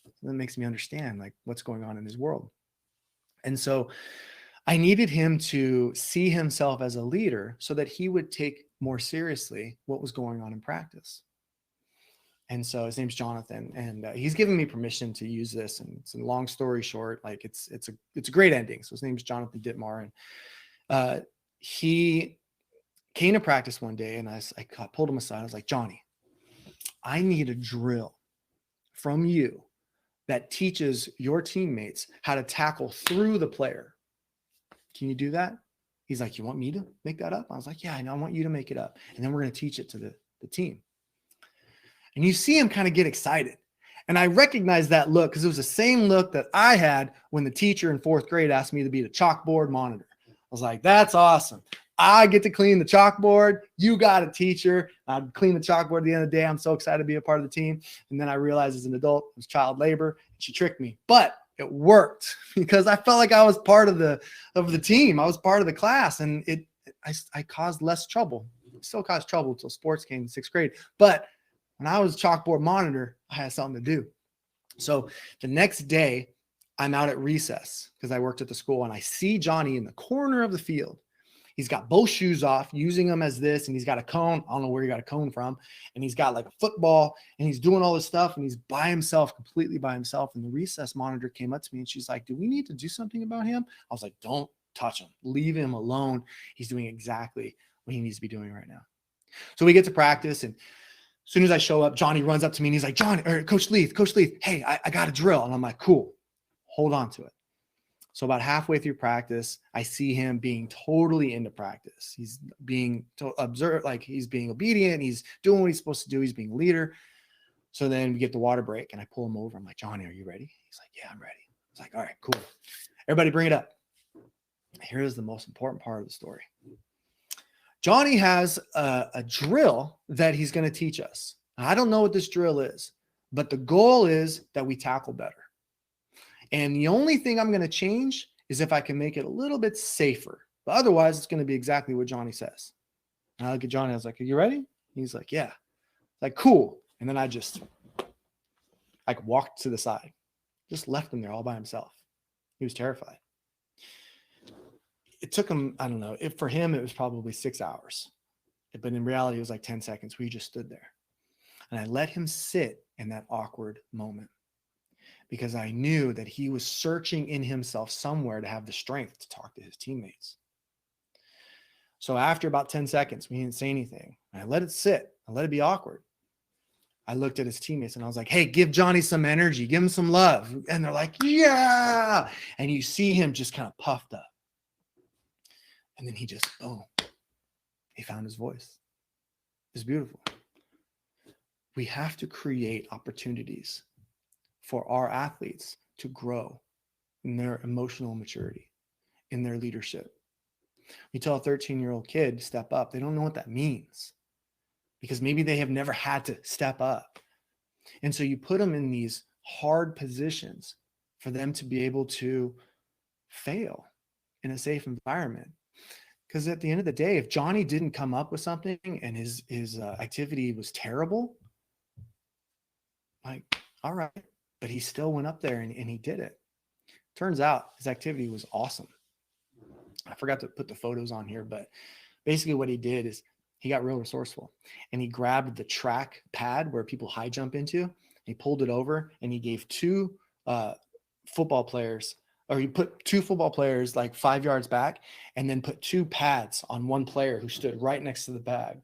So that makes me understand like what's going on in his world. And so I needed him to see himself as a leader so that he would take more seriously what was going on in practice. And so his name's Jonathan, and he's given me permission to use this. And it's a long story short, like it's a great ending. So his name's Jonathan Ditmar, and he came to practice one day, and I pulled him aside. I was like, Johnny, I need a drill from you that teaches your teammates how to tackle through the player. Can you do that? He's like, you want me to make that up? I was like, yeah, I know. I want you to make it up. And then we're going to teach it to the team. And you see him kind of get excited. And I recognize that look because it was the same look that I had when the teacher in 4th grade asked me to be the chalkboard monitor. I was like, that's awesome. I get to clean the chalkboard. You got a teacher. I'd clean the chalkboard at the end of the day. I'm so excited to be a part of the team. And then I realized as an adult, it was child labor. She tricked me. But it worked because I felt like I was part of the team. I was part of the class, and I caused less trouble. Still caused trouble until sports came in 6th grade. But when I was chalkboard monitor, I had something to do. So the next day, I'm out at recess because I worked at the school, and I see Johnny in the corner of the field. He's got both shoes off, using them as this, and he's got a cone. I don't know where he got a cone from. And he's got like a football, and he's doing all this stuff, and he's by himself, completely by himself. And the recess monitor came up to me, and she's like, do we need to do something about him? I was like, don't touch him. Leave him alone. He's doing exactly what he needs to be doing right now. So we get to practice, and as soon as I show up, Johnny runs up to me, and he's like, Coach Leath, hey, I got a drill. And I'm like, cool, hold on to it. So about halfway through practice, I see him being totally into practice. He's being observed, like he's being obedient. He's doing what he's supposed to do. He's being a leader. So then we get the water break, and I pull him over. I'm like, Johnny, are you ready? He's like, yeah, I'm ready. I was like, all right, cool. Everybody bring it up. Here's the most important part of the story. Johnny has a drill that he's going to teach us. I don't know what this drill is, but the goal is that we tackle better. And the only thing I'm going to change is if I can make it a little bit safer. But otherwise, it's going to be exactly what Johnny says. And I look at Johnny. I was like, are you ready? He's like, yeah. Like, cool. And then I walked to the side. Just left him there all by himself. He was terrified. It took him, I don't know. For him, it was probably 6 hours. But in reality, it was like 10 seconds. We just stood there. And I let him sit in that awkward moment, because I knew that he was searching in himself somewhere to have the strength to talk to his teammates. So after about 10 seconds, we didn't say anything. I let it sit. I let it be awkward. I looked at his teammates and I was like, hey, give Johnny some energy. Give him some love. And they're like, yeah. And you see him just kind of puffed up. And then he just, boom, he found his voice. It's beautiful. We have to create opportunities for our athletes to grow in their emotional maturity, in their leadership. You tell a 13-year-old kid to step up, they don't know what that means because maybe they have never had to step up. And so you put them in these hard positions for them to be able to fail in a safe environment. Because at the end of the day, if Johnny didn't come up with something and his activity was terrible, like, all right. But he still went up there and he did it. Turns out his activity was awesome. I forgot to put the photos on here, but basically what he did is he got real resourceful and he grabbed the track pad where people high jump into. He pulled it over and he gave two football players or you put 2 football players like 5 yards back and then put 2 pads on one player who stood right next to the bag.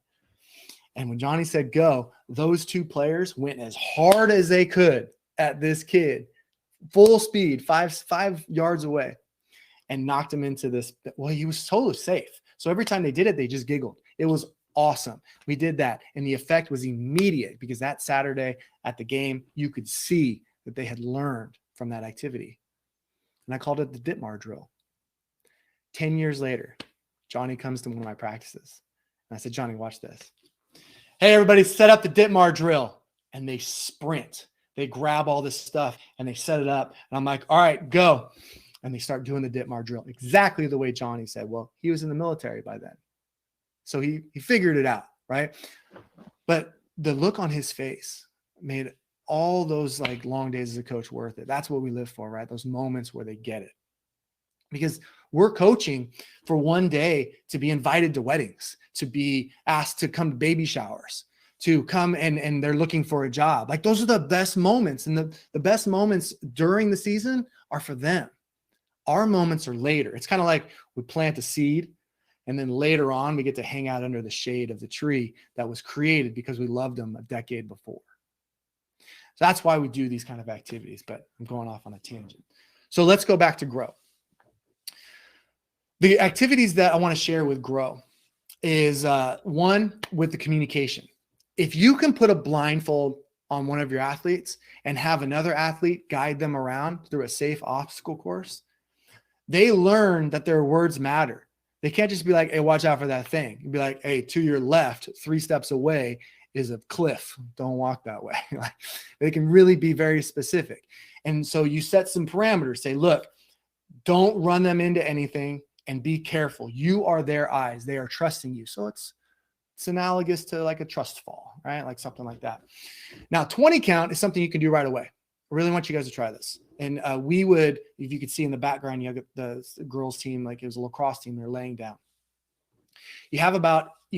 And when Johnny said go, those 2 players went as hard as they could at this kid, full speed, 5 yards away, and knocked him into this. Well, he was totally safe. So every time they did it, they just giggled. It was awesome. We did that. And the effect was immediate because that Saturday at the game, you could see that they had learned from that activity. And I called it the Ditmar Drill. 10 years later, Johnny comes to one of my practices. And I said, Johnny, watch this. Hey, everybody, set up the Ditmar Drill. And they sprint. They grab all this stuff and they set it up. And I'm like, all right, go. And they start doing the Ditmar Drill exactly the way Johnny said. Well, he was in the military by then. So he figured it out, right? But the look on his face made all those like long days as a coach worth it. That's what we live for, right? Those moments where they get it. Because we're coaching for one day to be invited to weddings, to be asked to come to baby showers, to come and they're looking for a job. Like those are the best moments. And the best moments during the season are for them. Our moments are later. It's kind of like we plant a seed and then later on we get to hang out under the shade of the tree that was created because we loved them a decade before. So that's why we do these kind of activities, but I'm going off on a tangent. So let's go back to grow. The activities that I want to share with grow is one with the communication. If you can put a blindfold on one of your athletes and have another athlete guide them around through a safe obstacle course, they learn that their words matter. They can't just be like, hey, watch out for that thing. You'd be like, hey, to your left, 3 steps away is a cliff. Don't walk that way. Like, they can really be very specific. And so you set some parameters. Say, look, don't run them into anything and be careful. You are their eyes. They are trusting you. So it's analogous to like a trust fall, right? Like something like that. Now, 20 count is something you can do right away. I really want you guys to try this. And we would, if you could see in the background, you have the girls team, like it was a lacrosse team, they're laying down. You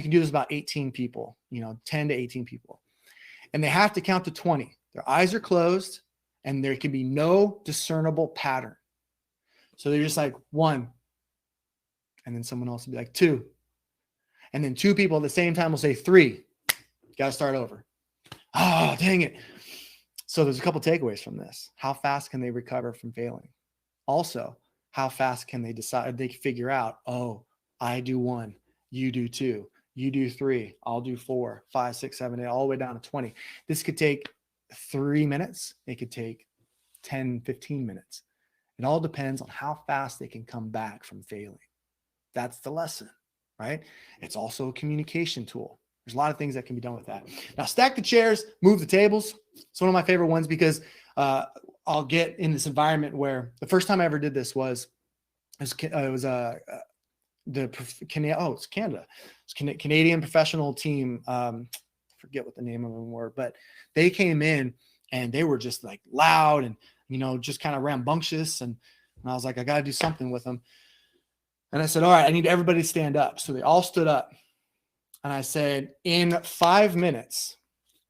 can do this about 18 people, 10 to 18 people. And they have to count to 20. Their eyes are closed and there can be no discernible pattern. So they're just like 1. And then someone else will be like 2. And then 2 people at the same time will say 3. Got to start over. Oh, dang it. So there's a couple takeaways from this. How fast can they recover from failing? Also, how fast can they figure out, oh, I do 1, you do 2, you do 3, I'll do 4, 5, 6, 7, 8, all the way down to 20. This could take 3 minutes. It could take 10, 15 minutes. It all depends on how fast they can come back from failing. That's the lesson, right? It's also a communication tool. There's a lot of things that can be done with that. Now, stack the chairs, move the tables. It's one of my favorite ones because I'll get in this environment where the first time I ever did this was it's Canada. It's Canadian professional team. I forget what the name of them were, but they came in and they were just like loud and, just kind of rambunctious. And I was like, I got to do something with them. And I said, all right, I need everybody to stand up. So they all stood up. And I said, in 5 minutes,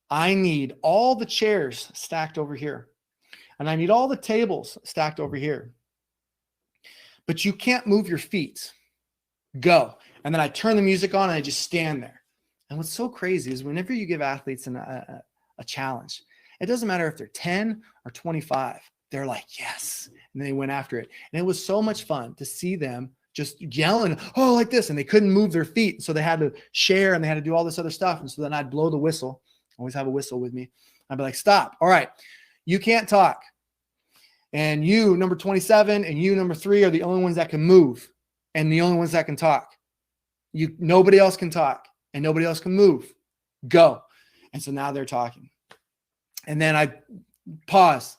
I need all the chairs stacked over here. And I need all the tables stacked over here. But you can't move your feet. Go. And then I turn the music on and I just stand there. And what's so crazy is whenever you give athletes a challenge, it doesn't matter if they're 10 or 25. They're like, yes. And they went after it. And it was so much fun to see them just yelling, oh, like this. And they couldn't move their feet. So they had to share and they had to do all this other stuff. And so then I'd blow the whistle. I always have a whistle with me. I'd be like, stop. All right. You can't talk. And you, number 27, and you, number 3, are the only ones that can move and the only ones that can talk. Nobody else can talk and nobody else can move. Go. And so now they're talking. And then I pause.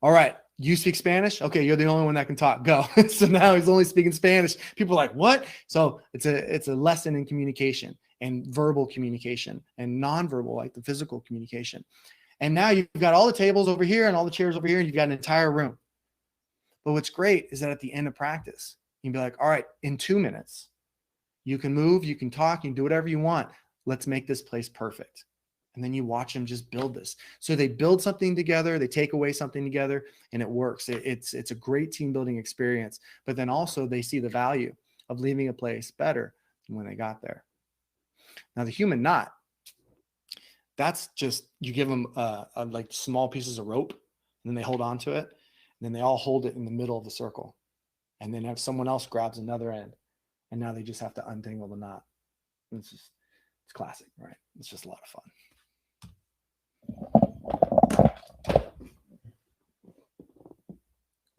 All right. You speak Spanish? Okay, you're the only one that can talk. Go. So now he's only speaking Spanish. People are like, what? So it's a lesson in communication and verbal communication and nonverbal, like the physical communication. And now you've got all the tables over here and all the chairs over here, and you've got an entire room. But what's great is that at the end of practice, you can be like, all right, in 2 minutes, you can move, you can talk, you can do whatever you want. Let's make this place perfect. And then you watch them just build this. So they build something together, they take away something together, and it works. It's a great team building experience. But then also they see the value of leaving a place better than when they got there. Now the human knot, that's just, you give them like small pieces of rope, and then they hold on to it, and then they all hold it in the middle of the circle. And then if someone else grabs another end, and now they just have to untangle the knot. It's classic, right? It's just a lot of fun.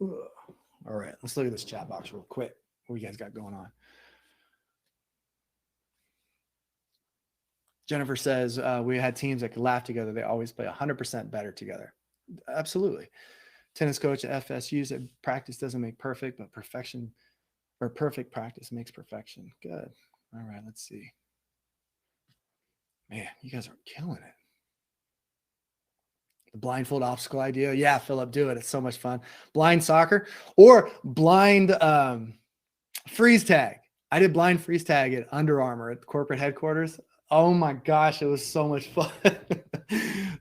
All right, let's look at this chat box real quick. What you guys got going on? Jennifer says, we had teams that could laugh together. They always play 100% better together. Absolutely. Tennis coach at FSU said practice doesn't make perfect, but perfect practice makes perfection. Good. All right, let's see. Man, you guys are killing it. The blindfold obstacle idea. Yeah, Philip, do it. It's so much fun. Blind soccer or blind freeze tag. I did blind freeze tag at Under Armour at corporate headquarters. Oh my gosh, it was so much fun.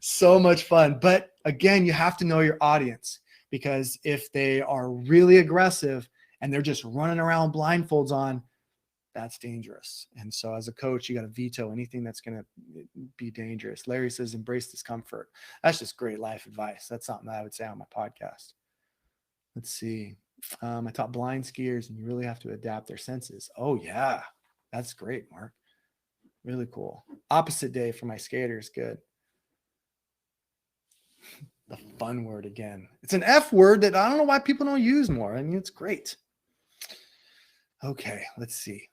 So much fun. But again, you have to know your audience, because if they are really aggressive and they're just running around blindfolds on, that's dangerous. And so as a coach, you got to veto anything that's going to be dangerous. Larry says, embrace discomfort. That's just great life advice. That's something that I would say on my podcast. Let's see. I taught blind skiers, and you really have to adapt their senses. Oh yeah. That's great, Mark. Really cool. Opposite day for my skaters. Good. The fun word again. It's an F word that I don't know why people don't use more. I mean, it's great. Okay, let's see.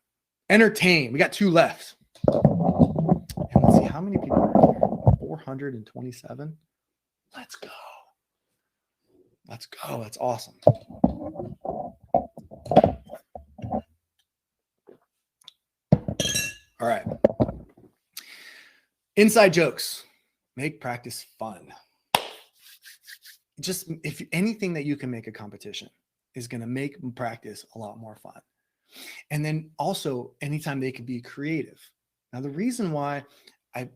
Entertain. We got 2 left. And let's see how many people are here. 427. Let's go. Let's go. That's awesome. All right. Inside jokes. Make practice fun. Just if anything that you can make a competition is going to make practice a lot more fun. And then also anytime they can be creative. Now, the reason why I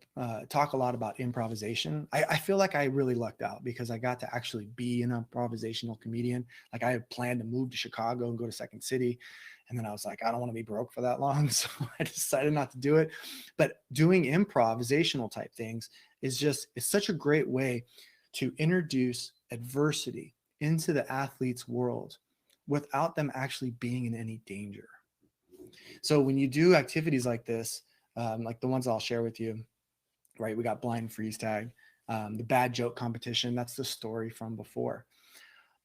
talk a lot about improvisation, I feel like I really lucked out because I got to actually be an improvisational comedian. Like I had planned to move to Chicago and go to Second City. And then I was like, I don't want to be broke for that long. So I decided not to do it. But doing improvisational type things is it's such a great way to introduce adversity into the athlete's world without them actually being in any danger. So when you do activities like this, like the ones I'll share with you, right? We got blind freeze tag, the bad joke competition. That's the story from before.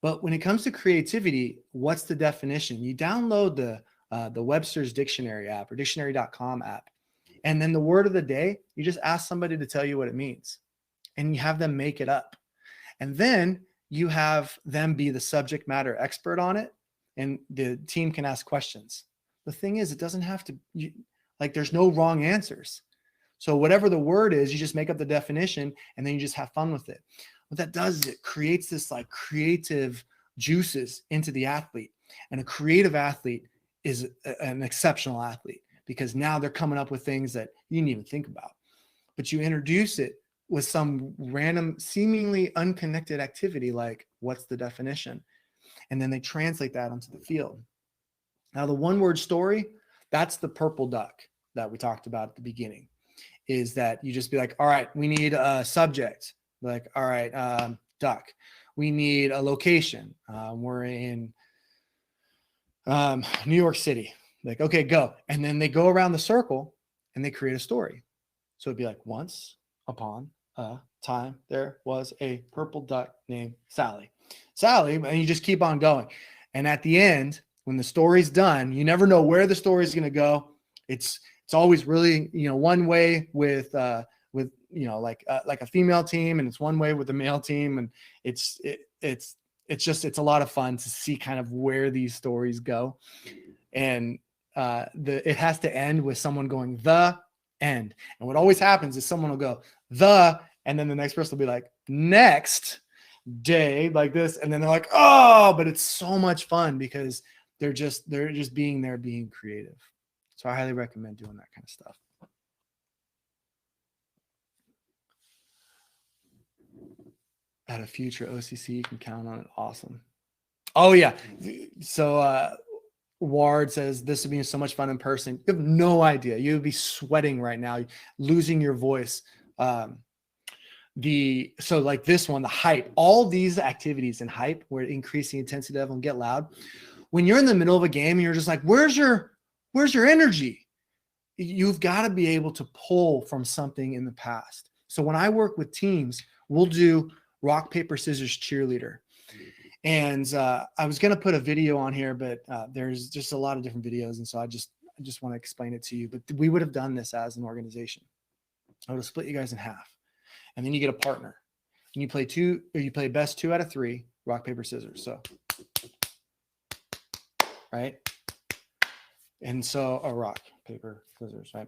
But when it comes to creativity, what's the definition? You download the Webster's Dictionary app or dictionary.com app. And then the word of the day, you just ask somebody to tell you what it means. And you have them make it up. And then you have them be the subject matter expert on it. And the team can ask questions. The thing is, it doesn't have to, there's no wrong answers. So whatever the word is, you just make up the definition and then you just have fun with it. What that does is it creates this like creative juices into the athlete. And a creative athlete is an exceptional athlete because now they're coming up with things that you didn't even think about. But you introduce it with some random, seemingly unconnected activity like, what's the definition? And then they translate that onto the field. Now, the one-word story, that's the purple duck that we talked about at the beginning, is that you just be like, all right, we need a subject. Like, all right, duck. We need a location. We're in New York City. Like, okay, go. And then they go around the circle and they create a story. So it'd be like, once upon a time, there was a purple duck named Sally. Sally, and you just keep on going. And at the end, when the story's done, you never know where the story is going to go. It's always really, one way with like a female team, and it's one way with a male team, and it's a lot of fun to see kind of where these stories go. And it has to end with someone going the end. And what always happens is someone will go the, and then the next person will be like next day like this, and then they're like, oh, but it's so much fun because they're just being there, being creative. So I highly recommend doing that kind of stuff. at a future OCC, you can count on it. Awesome. Oh yeah. So Ward says this would be so much fun in person. You have no idea. You would be sweating right now, losing your voice. So like this one, the hype, all these activities in hype, where increase the intensity level and get loud. When you're in the middle of a game, you're just like, where's your energy? You've got to be able to pull from something in the past. So when I work with teams, we'll do rock, paper, scissors, cheerleader. And I was going to put a video on here, but there's just a lot of different videos. And so I just want to explain it to you. But we would have done this as an organization. I would have split you guys in half. And then you get a partner. And you play best 2 out of 3, rock, paper, scissors. So, right? And so a rock, paper, scissors, right?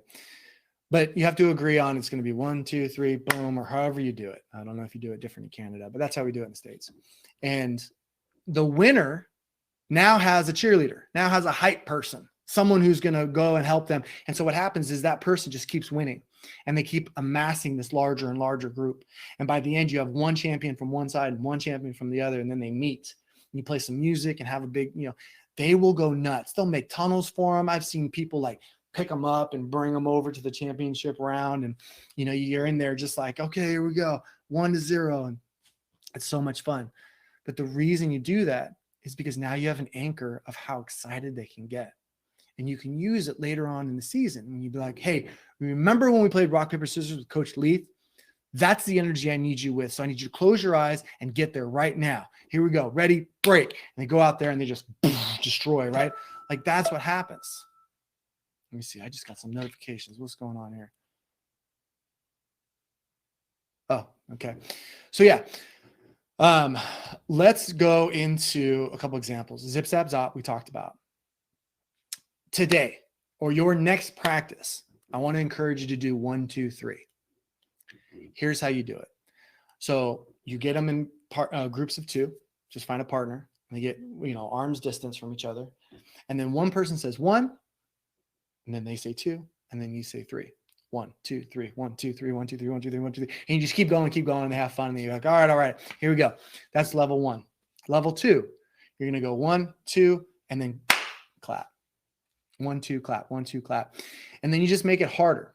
But you have to agree on it's going to be 1, 2, 3, boom, or however you do it. I don't know if you do it different in Canada, but that's how we do it in the States. And the winner now has a cheerleader, now has a hype person, someone who's going to go and help them. And so what happens is that person just keeps winning, and they keep amassing this larger and larger group. And by the end, you have one champion from one side and one champion from the other. And then they meet and you play some music and have a big, they will go nuts. They'll make tunnels for them. I've seen people like pick them up and bring them over to the championship round. And, you're in there just like, okay, here we go, 1-0. And it's so much fun. But the reason you do that is because now you have an anchor of how excited they can get. And you can use it later on in the season. And you'd be like, hey, remember when we played rock, paper, scissors with Coach Leath? That's the energy I need you with. So I need you to close your eyes and get there right now. Here we go. Ready, break. And they go out there and they just destroy, right? Like that's what happens. Let me see. I just got some notifications. What's going on here? Oh, okay. So yeah. Let's go into a couple examples. Zip, zap, zop, we talked about. Today, or your next practice, I want to encourage you to do 1, 2, 3. Here's how you do it. So you get them in groups of 2. Just find a partner. And they get, arm's distance from each other. And then one person says 1, and then they say 2, and then you say 3. 1, 2, 3, 1, 2, 3, 1, 2, 3, 1, 2, 3, 1, 2, 3. And you just keep going, and they have fun. And you're like, all right, here we go. That's level 1. Level 2, you're going to go 1, 2, and then clap. 1, 2, clap, 1, 2, clap. And then you just make it harder.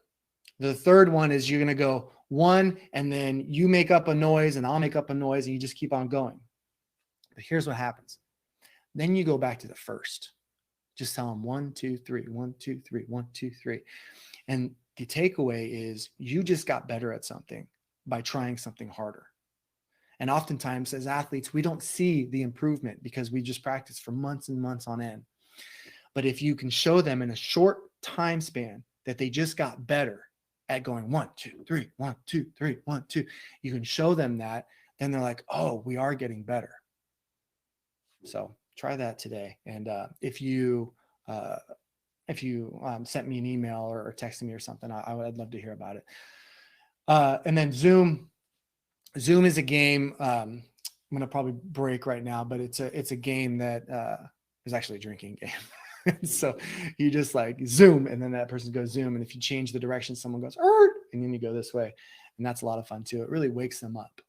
The third one is you're going to go 1, and then you make up a noise and I'll make up a noise, and you just keep on going. But here's what happens. Then you go back to the first. Just tell them 1, 2, 3, 1, 2, 3, 1, 2, 3. And the takeaway is you just got better at something by trying something harder. And oftentimes as athletes, we don't see the improvement because we just practice for months and months on end. But if you can show them in a short time span that they just got better at going 1, 2, 3, 1, 2, 3, 1, 2, you can show them that, then they're like, oh, we are getting better. So try that today. And if you sent me an email or texted me or something, I'd love to hear about it. And then Zoom is a game. I'm going to probably break right now, but it's a game that is actually a drinking game. So you just like Zoom, and then that person goes Zoom. And if you change the direction, someone goes, and then you go this way. And that's a lot of fun too. It really wakes them up.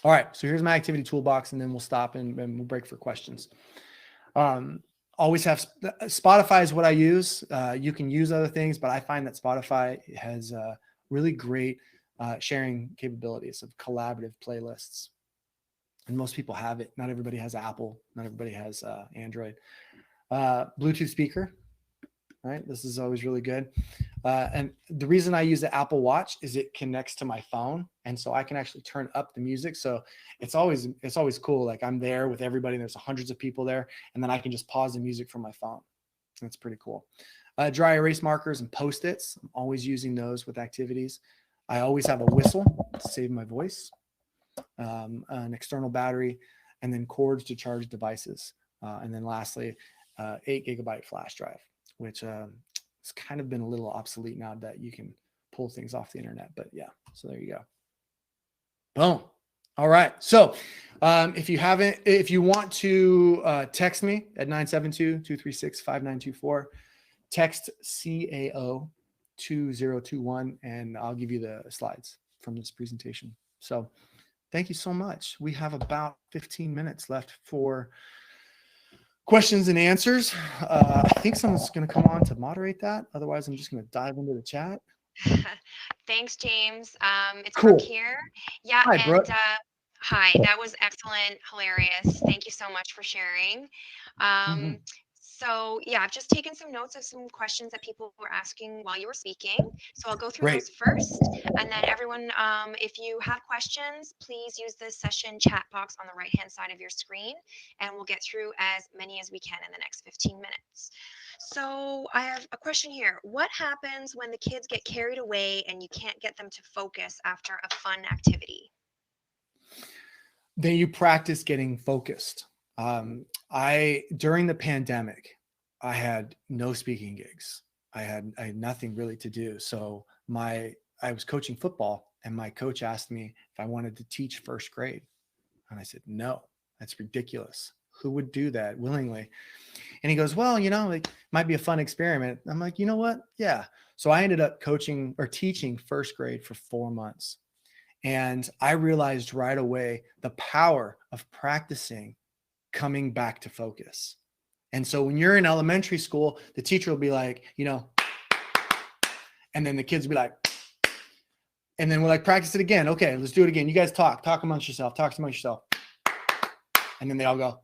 All right. So here's my activity toolbox, and then we'll stop and we'll break for questions. Always have Spotify is what I use. You can use other things, but I find that Spotify has really great sharing capabilities of collaborative playlists. And most people have it. Not everybody has Apple. Not everybody has Android. Bluetooth speaker, right? This is always really good. And the reason I use the Apple Watch is it connects to my phone. And so I can actually turn up the music. So it's always cool. Like I'm there with everybody. There's hundreds of people there. And then I can just pause the music from my phone. That's pretty cool. Dry erase markers and Post-its. I'm always using those with activities. I always have a whistle to save my voice. An external battery, and then cords to charge devices. And then lastly, 8 gigabyte flash drive, which it's kind of been a little obsolete now that you can pull things off the internet. But yeah, so there you go. Boom. All right. So if you want to text me at 972-236-5924, text CAO 2021, and I'll give you the slides from this presentation. So thank you so much. We have about 15 minutes left for questions and answers. I think someone's going to come on to moderate that. Otherwise, I'm just going to dive into the chat. Thanks, James. It's Cool. Brooke here. Yeah, Hi, and Brooke. hi, that was excellent, hilarious. Thank you so much for sharing. So yeah, I've just taken some notes of some questions that people were asking while you were speaking. So I'll go through Great. those first, and then everyone, if you have questions, please use the session chat box on the right-hand side of your screen, and we'll get through as many as we can in the next 15 minutes. So I have a question here. What happens when the kids get carried away and you can't get them to focus after a fun activity? Then you practice getting focused. During the pandemic, I had no speaking gigs. I had nothing really to do. So I was coaching football, and my coach asked me if I wanted to teach first grade. And I said, no, that's ridiculous. Who would do that willingly? And he goes, well, it might be a fun experiment. I'm like, you know what? Yeah. So I ended up coaching or teaching first grade for 4 months. And I realized right away the power of practicing coming back to focus. And so when you're in elementary school, the teacher will be like, and then the kids will be like, and then we're like, practice it again. Okay, let's do it again. You guys talk amongst yourself, And then they all go.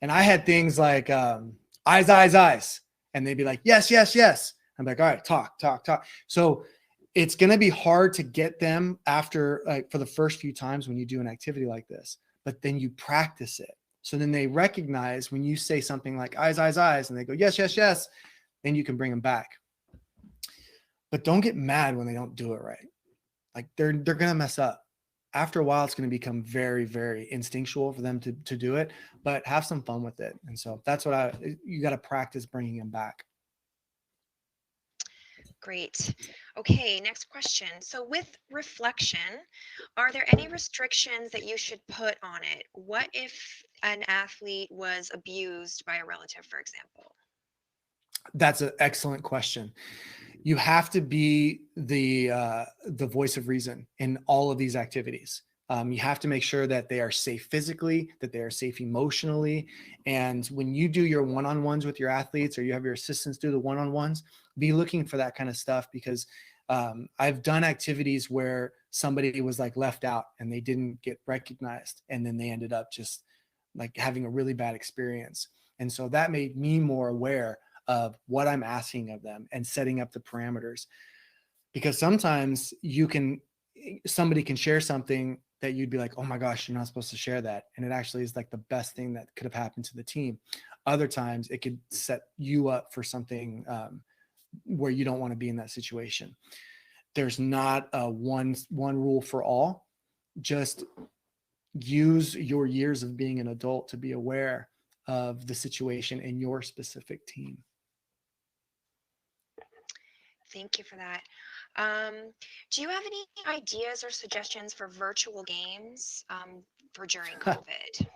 And I had things like eyes. And they'd be like, yes. I'm like, all right, talk. So it's going to be hard to get them after, for the first few times when you do an activity like this, but then you practice it. So then they recognize when you say something like eyes, and they go, yes, then you can bring them back. But don't get mad when they don't do it right. Like they're going to mess up. After a while, it's going to become very, very instinctual for them to do it, but have some fun with it. And so that's what you got to practice bringing them back. Great. Okay, next question. So with reflection, are there any restrictions that you should put on it? What if an athlete was abused by a relative, for example? That's an excellent question. You have to be the voice of reason in all of these activities. You have to make sure that they are safe physically, that they are safe emotionally. And when you do your one-on-ones with your athletes, or you have your assistants do the one-on-ones, be looking for that kind of stuff, because I've done activities where somebody was like left out and they didn't get recognized. And then they ended up just like having a really bad experience. And so that made me more aware of what I'm asking of them and setting up the parameters, because sometimes somebody can share something that you'd be like, oh my gosh, you're not supposed to share that. And it actually is like the best thing that could have happened to the team. Other times it could set you up for something where you don't want to be in that situation. There's not a one rule for all. Just use your years of being an adult to be aware of the situation in your specific team. Thank you for that. Do you have any ideas or suggestions for virtual games for during COVID?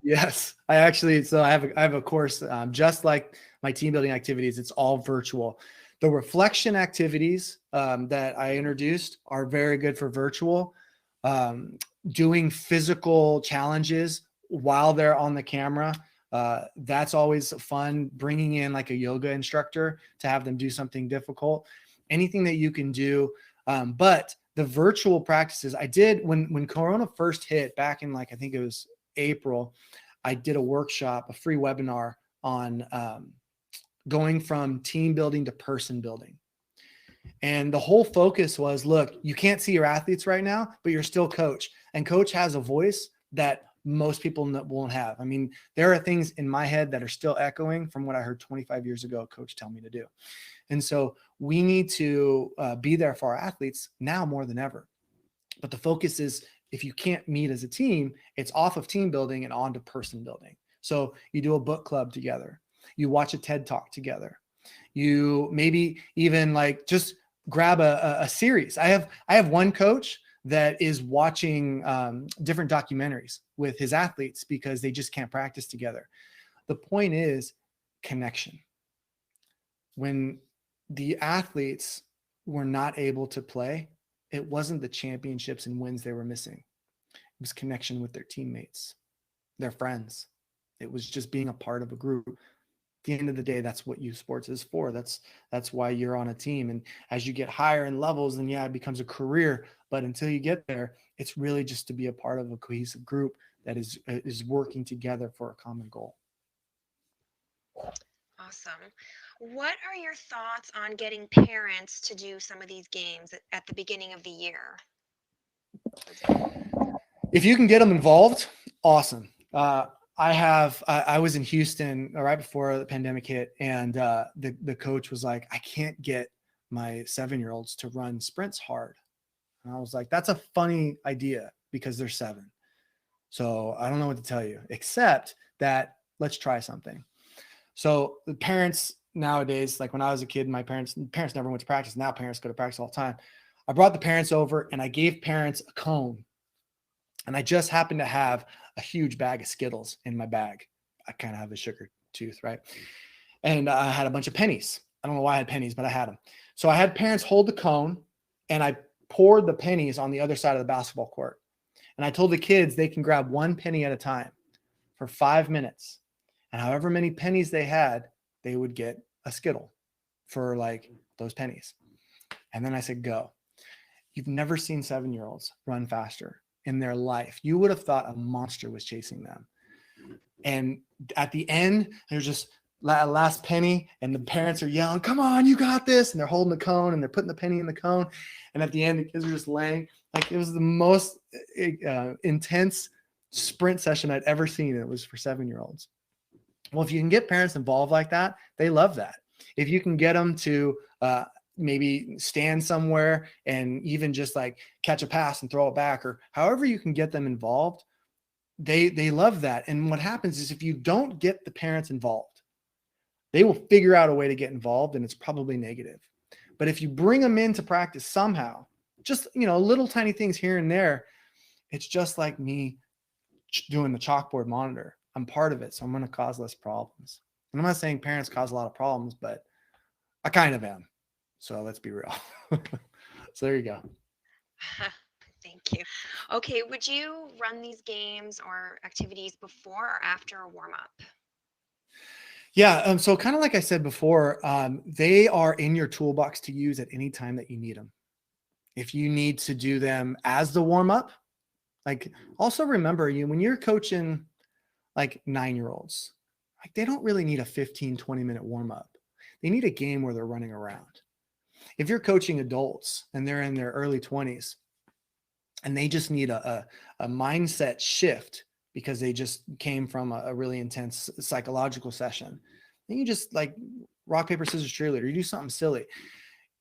Yes, I have a course just like my team building activities. It's all virtual. The reflection activities that I introduced are very good for virtual. Doing physical challenges while they're on the camera, that's always fun. Bringing in like a yoga instructor to have them do something difficult, anything that you can do. But the virtual practices I did when Corona first hit back in I think it was April, I did a workshop, a free webinar on going from team building to person building. And the whole focus was, look, you can't see your athletes right now, but you're still coach. And coach has a voice that most people won't have. I mean, there are things in my head that are still echoing from what I heard 25 years ago, coach tell me to do. And so we need to be there for our athletes now more than ever. But the focus is, if you can't meet as a team, it's off of team building and on to person building. So you do a book club together. You watch a TED Talk together. You maybe even just grab a series. I have one coach that is watching different documentaries with his athletes because they just can't practice together. The point is connection. When the athletes were not able to play, It wasn't the championships and wins they were missing. It was connection with their teammates, their friends. It was just being a part of a group. At the end of the day, that's what youth sports is for. That's why you're on a team. And as you get higher in levels, then yeah, it becomes a career. But until you get there, it's really just to be a part of a cohesive group that is working together for a common goal. Awesome. What are your thoughts on getting parents to do some of these games at the beginning of the year? If you can get them involved, awesome. I was in Houston right before the pandemic hit, and the coach was like, I can't get my 7-year-olds to run sprints hard. And I was like, that's a funny idea because they're 7. So I don't know what to tell you, except that let's try something. So the parents nowadays, like when I was a kid, my parents never went to practice. Now parents go to practice all the time. I brought the parents over and I gave parents a cone. And I just happened to have a huge bag of Skittles in my bag. I kind of have a sugar tooth, right? And I had a bunch of pennies. I don't know why I had pennies, but I had them. So I had parents hold the cone and I poured the pennies on the other side of the basketball court. And I told the kids they can grab 1 penny at a time for 5 minutes. And however many pennies they had, they would get a Skittle for like those pennies. And then I said, go. You've never seen 7-year-olds run faster in their life. You would have thought a monster was chasing them. And at the end, there's just last penny and the parents are yelling, come on, you got this. And they're holding the cone and they're putting the penny in the cone. And at the end, the kids are just laying. Like it was the most intense sprint session I'd ever seen. It was for 7-year-olds. Well, if you can get parents involved like that, they love that. If you can get them to maybe stand somewhere and even just like catch a pass and throw it back, or however you can get them involved, they love that. And what happens is if you don't get the parents involved, they will figure out a way to get involved, and it's probably negative. But if you bring them into practice somehow, just, little tiny things here and there, it's just like me doing the chalkboard monitor. I'm part of it, so I'm going to cause less problems. And I'm not saying parents cause a lot of problems, but I kind of am. So let's be real. So there you go. Thank you. Okay, would you run these games or activities before or after a warm-up? Yeah, so kind of like I said before, they are in your toolbox to use at any time that you need them. If you need to do them as the warm-up, like also remember when you're coaching like 9-year-olds, like they don't really need a 15, 20-minute warm-up. They need a game where they're running around. If you're coaching adults and they're in their early 20s and they just need a mindset shift because they just came from a really intense psychological session, then you just like rock, paper, scissors, cheerleader, you do something silly.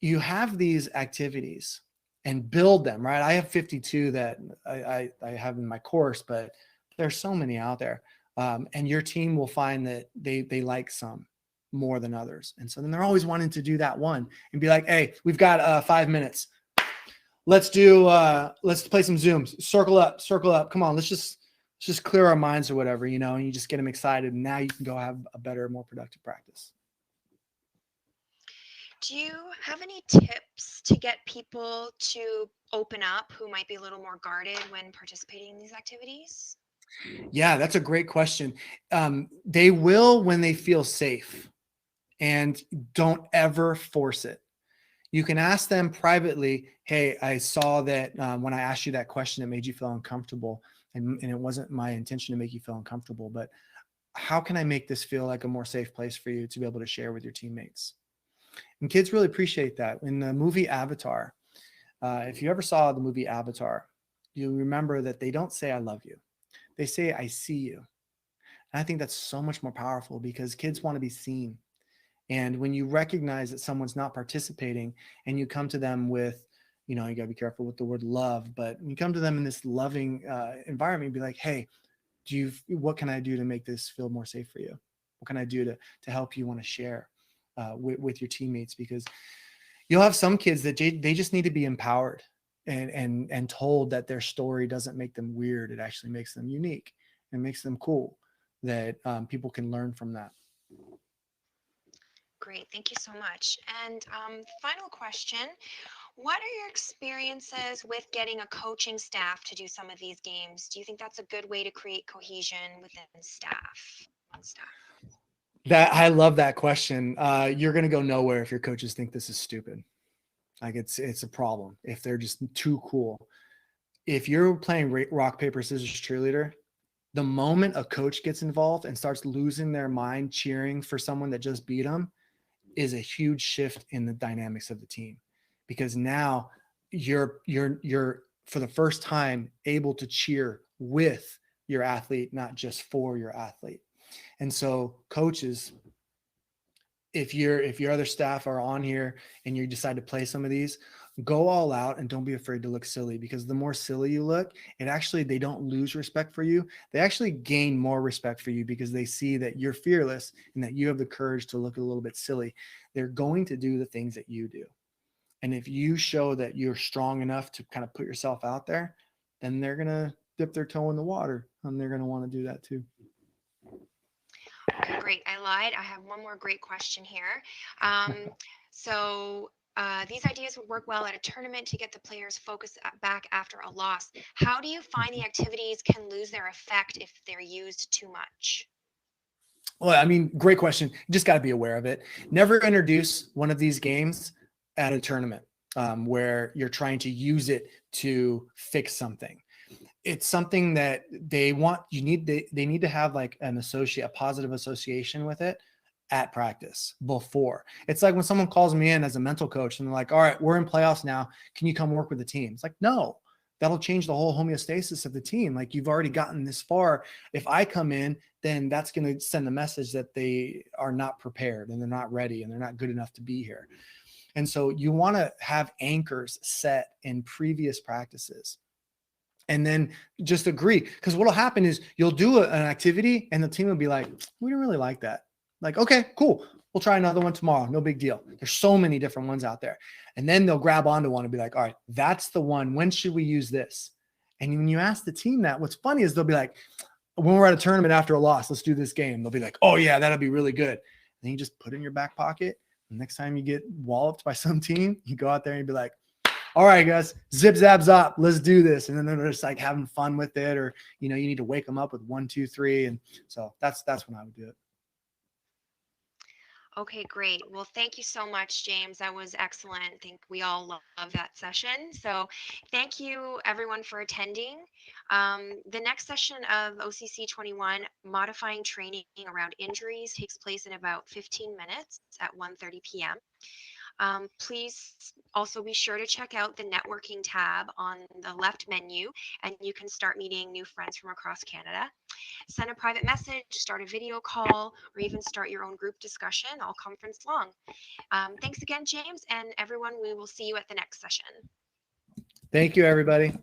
You have these activities and build them, right? I have 52 that I have in my course, but there's so many out there. And your team will find that they like some more than others. And so then they're always wanting to do that one and be like, hey, we've got 5 minutes. Let's play some Zooms. Circle up. Come on, let's just clear our minds or whatever, and you just get them excited. And now you can go have a better, more productive practice. Do you have any tips to get people to open up who might be a little more guarded when participating in these activities? Yeah, that's a great question. They will when they feel safe, and don't ever force it. You can ask them privately, hey, I saw that when I asked you that question, it made you feel uncomfortable. And it wasn't my intention to make you feel uncomfortable, but how can I make this feel like a more safe place for you to be able to share with your teammates? And kids really appreciate that. In the movie Avatar, if you ever saw the movie Avatar, you remember that they don't say, I love you. They say, I see you. And I think that's so much more powerful because kids want to be seen. And when you recognize that someone's not participating and you come to them with, you gotta be careful with the word love, but you come to them in this loving environment and be like, hey, what can I do to make this feel more safe for you? What can I do to help you want to share with your teammates? Because you'll have some kids that they just need to be empowered and told that their story doesn't make them weird. It actually makes them unique and makes them cool, that people can learn from that. Great, thank you so much. And final question, What are your experiences with getting a coaching staff to do some of these games? Do you think that's a good way to create cohesion within staff? On staff. That I love that question. You're going to go nowhere if your coaches think this is stupid. Like it's a problem if they're just too cool. If you're playing rock, paper, scissors cheerleader, the moment a coach gets involved and starts losing their mind cheering for someone that just beat them is a huge shift in the dynamics of the team, because now you're for the first time able to cheer with your athlete, not just for your athlete. And so coaches, if your other staff are on here and you decide to play some of these, go all out and don't be afraid to look silly, because the more silly you look, they don't lose respect for you. They actually gain more respect for you because they see that you're fearless and that you have the courage to look a little bit silly. They're going to do the things that you do. And if you show that you're strong enough to kind of put yourself out there, then they're going to dip their toe in the water and they're going to want to do that too. Okay, great. I lied. I have one more great question here. These ideas would work well at a tournament to get the players focused back after a loss. How do you find the activities can lose their effect if they're used too much? Well, I mean, great question. You just got to be aware of it. Never introduce one of these games at a tournament where you're trying to use it to fix something. It's something that they need to have like a positive association with it at practice before. It's like when someone calls me in as a mental coach and they're like, all right, we're in playoffs now. Can you come work with the team? It's like, no, that'll change the whole homeostasis of the team. Like, you've already gotten this far. If I come in, then that's going to send a message that they are not prepared and they're not ready and they're not good enough to be here. And so you want to have anchors set in previous practices. And then just agree, because what'll happen is you'll do an activity and the team will be like, we don't really like that. Like, okay, cool. We'll try another one tomorrow. No big deal. There's so many different ones out there. And then they'll grab onto one and be like, all right, that's the one. When should we use this? And when you ask the team that, what's funny is they'll be like, when we're at a tournament after a loss, let's do this game. They'll be like, oh yeah, that'll be really good. And then you just put it in your back pocket. The next time you get walloped by some team, you go out there and be like, all right, guys, zip, zap, zop, let's do this. And then they're just like having fun with it, or, you need to wake them up with 1, 2, 3. And so that's when I would do it. Okay, great. Well, thank you so much, James. That was excellent. I think we all love that session. So thank you, everyone, for attending. The next session of OCC21, Modifying Training Around Injuries, takes place in about 15 minutes at 1:30 p.m. Please also be sure to check out the networking tab on the left menu, and you can start meeting new friends from across Canada. Send a private message, start a video call, or even start your own group discussion all conference long. Thanks again, James, and everyone, we will see you at the next session. Thank you, everybody.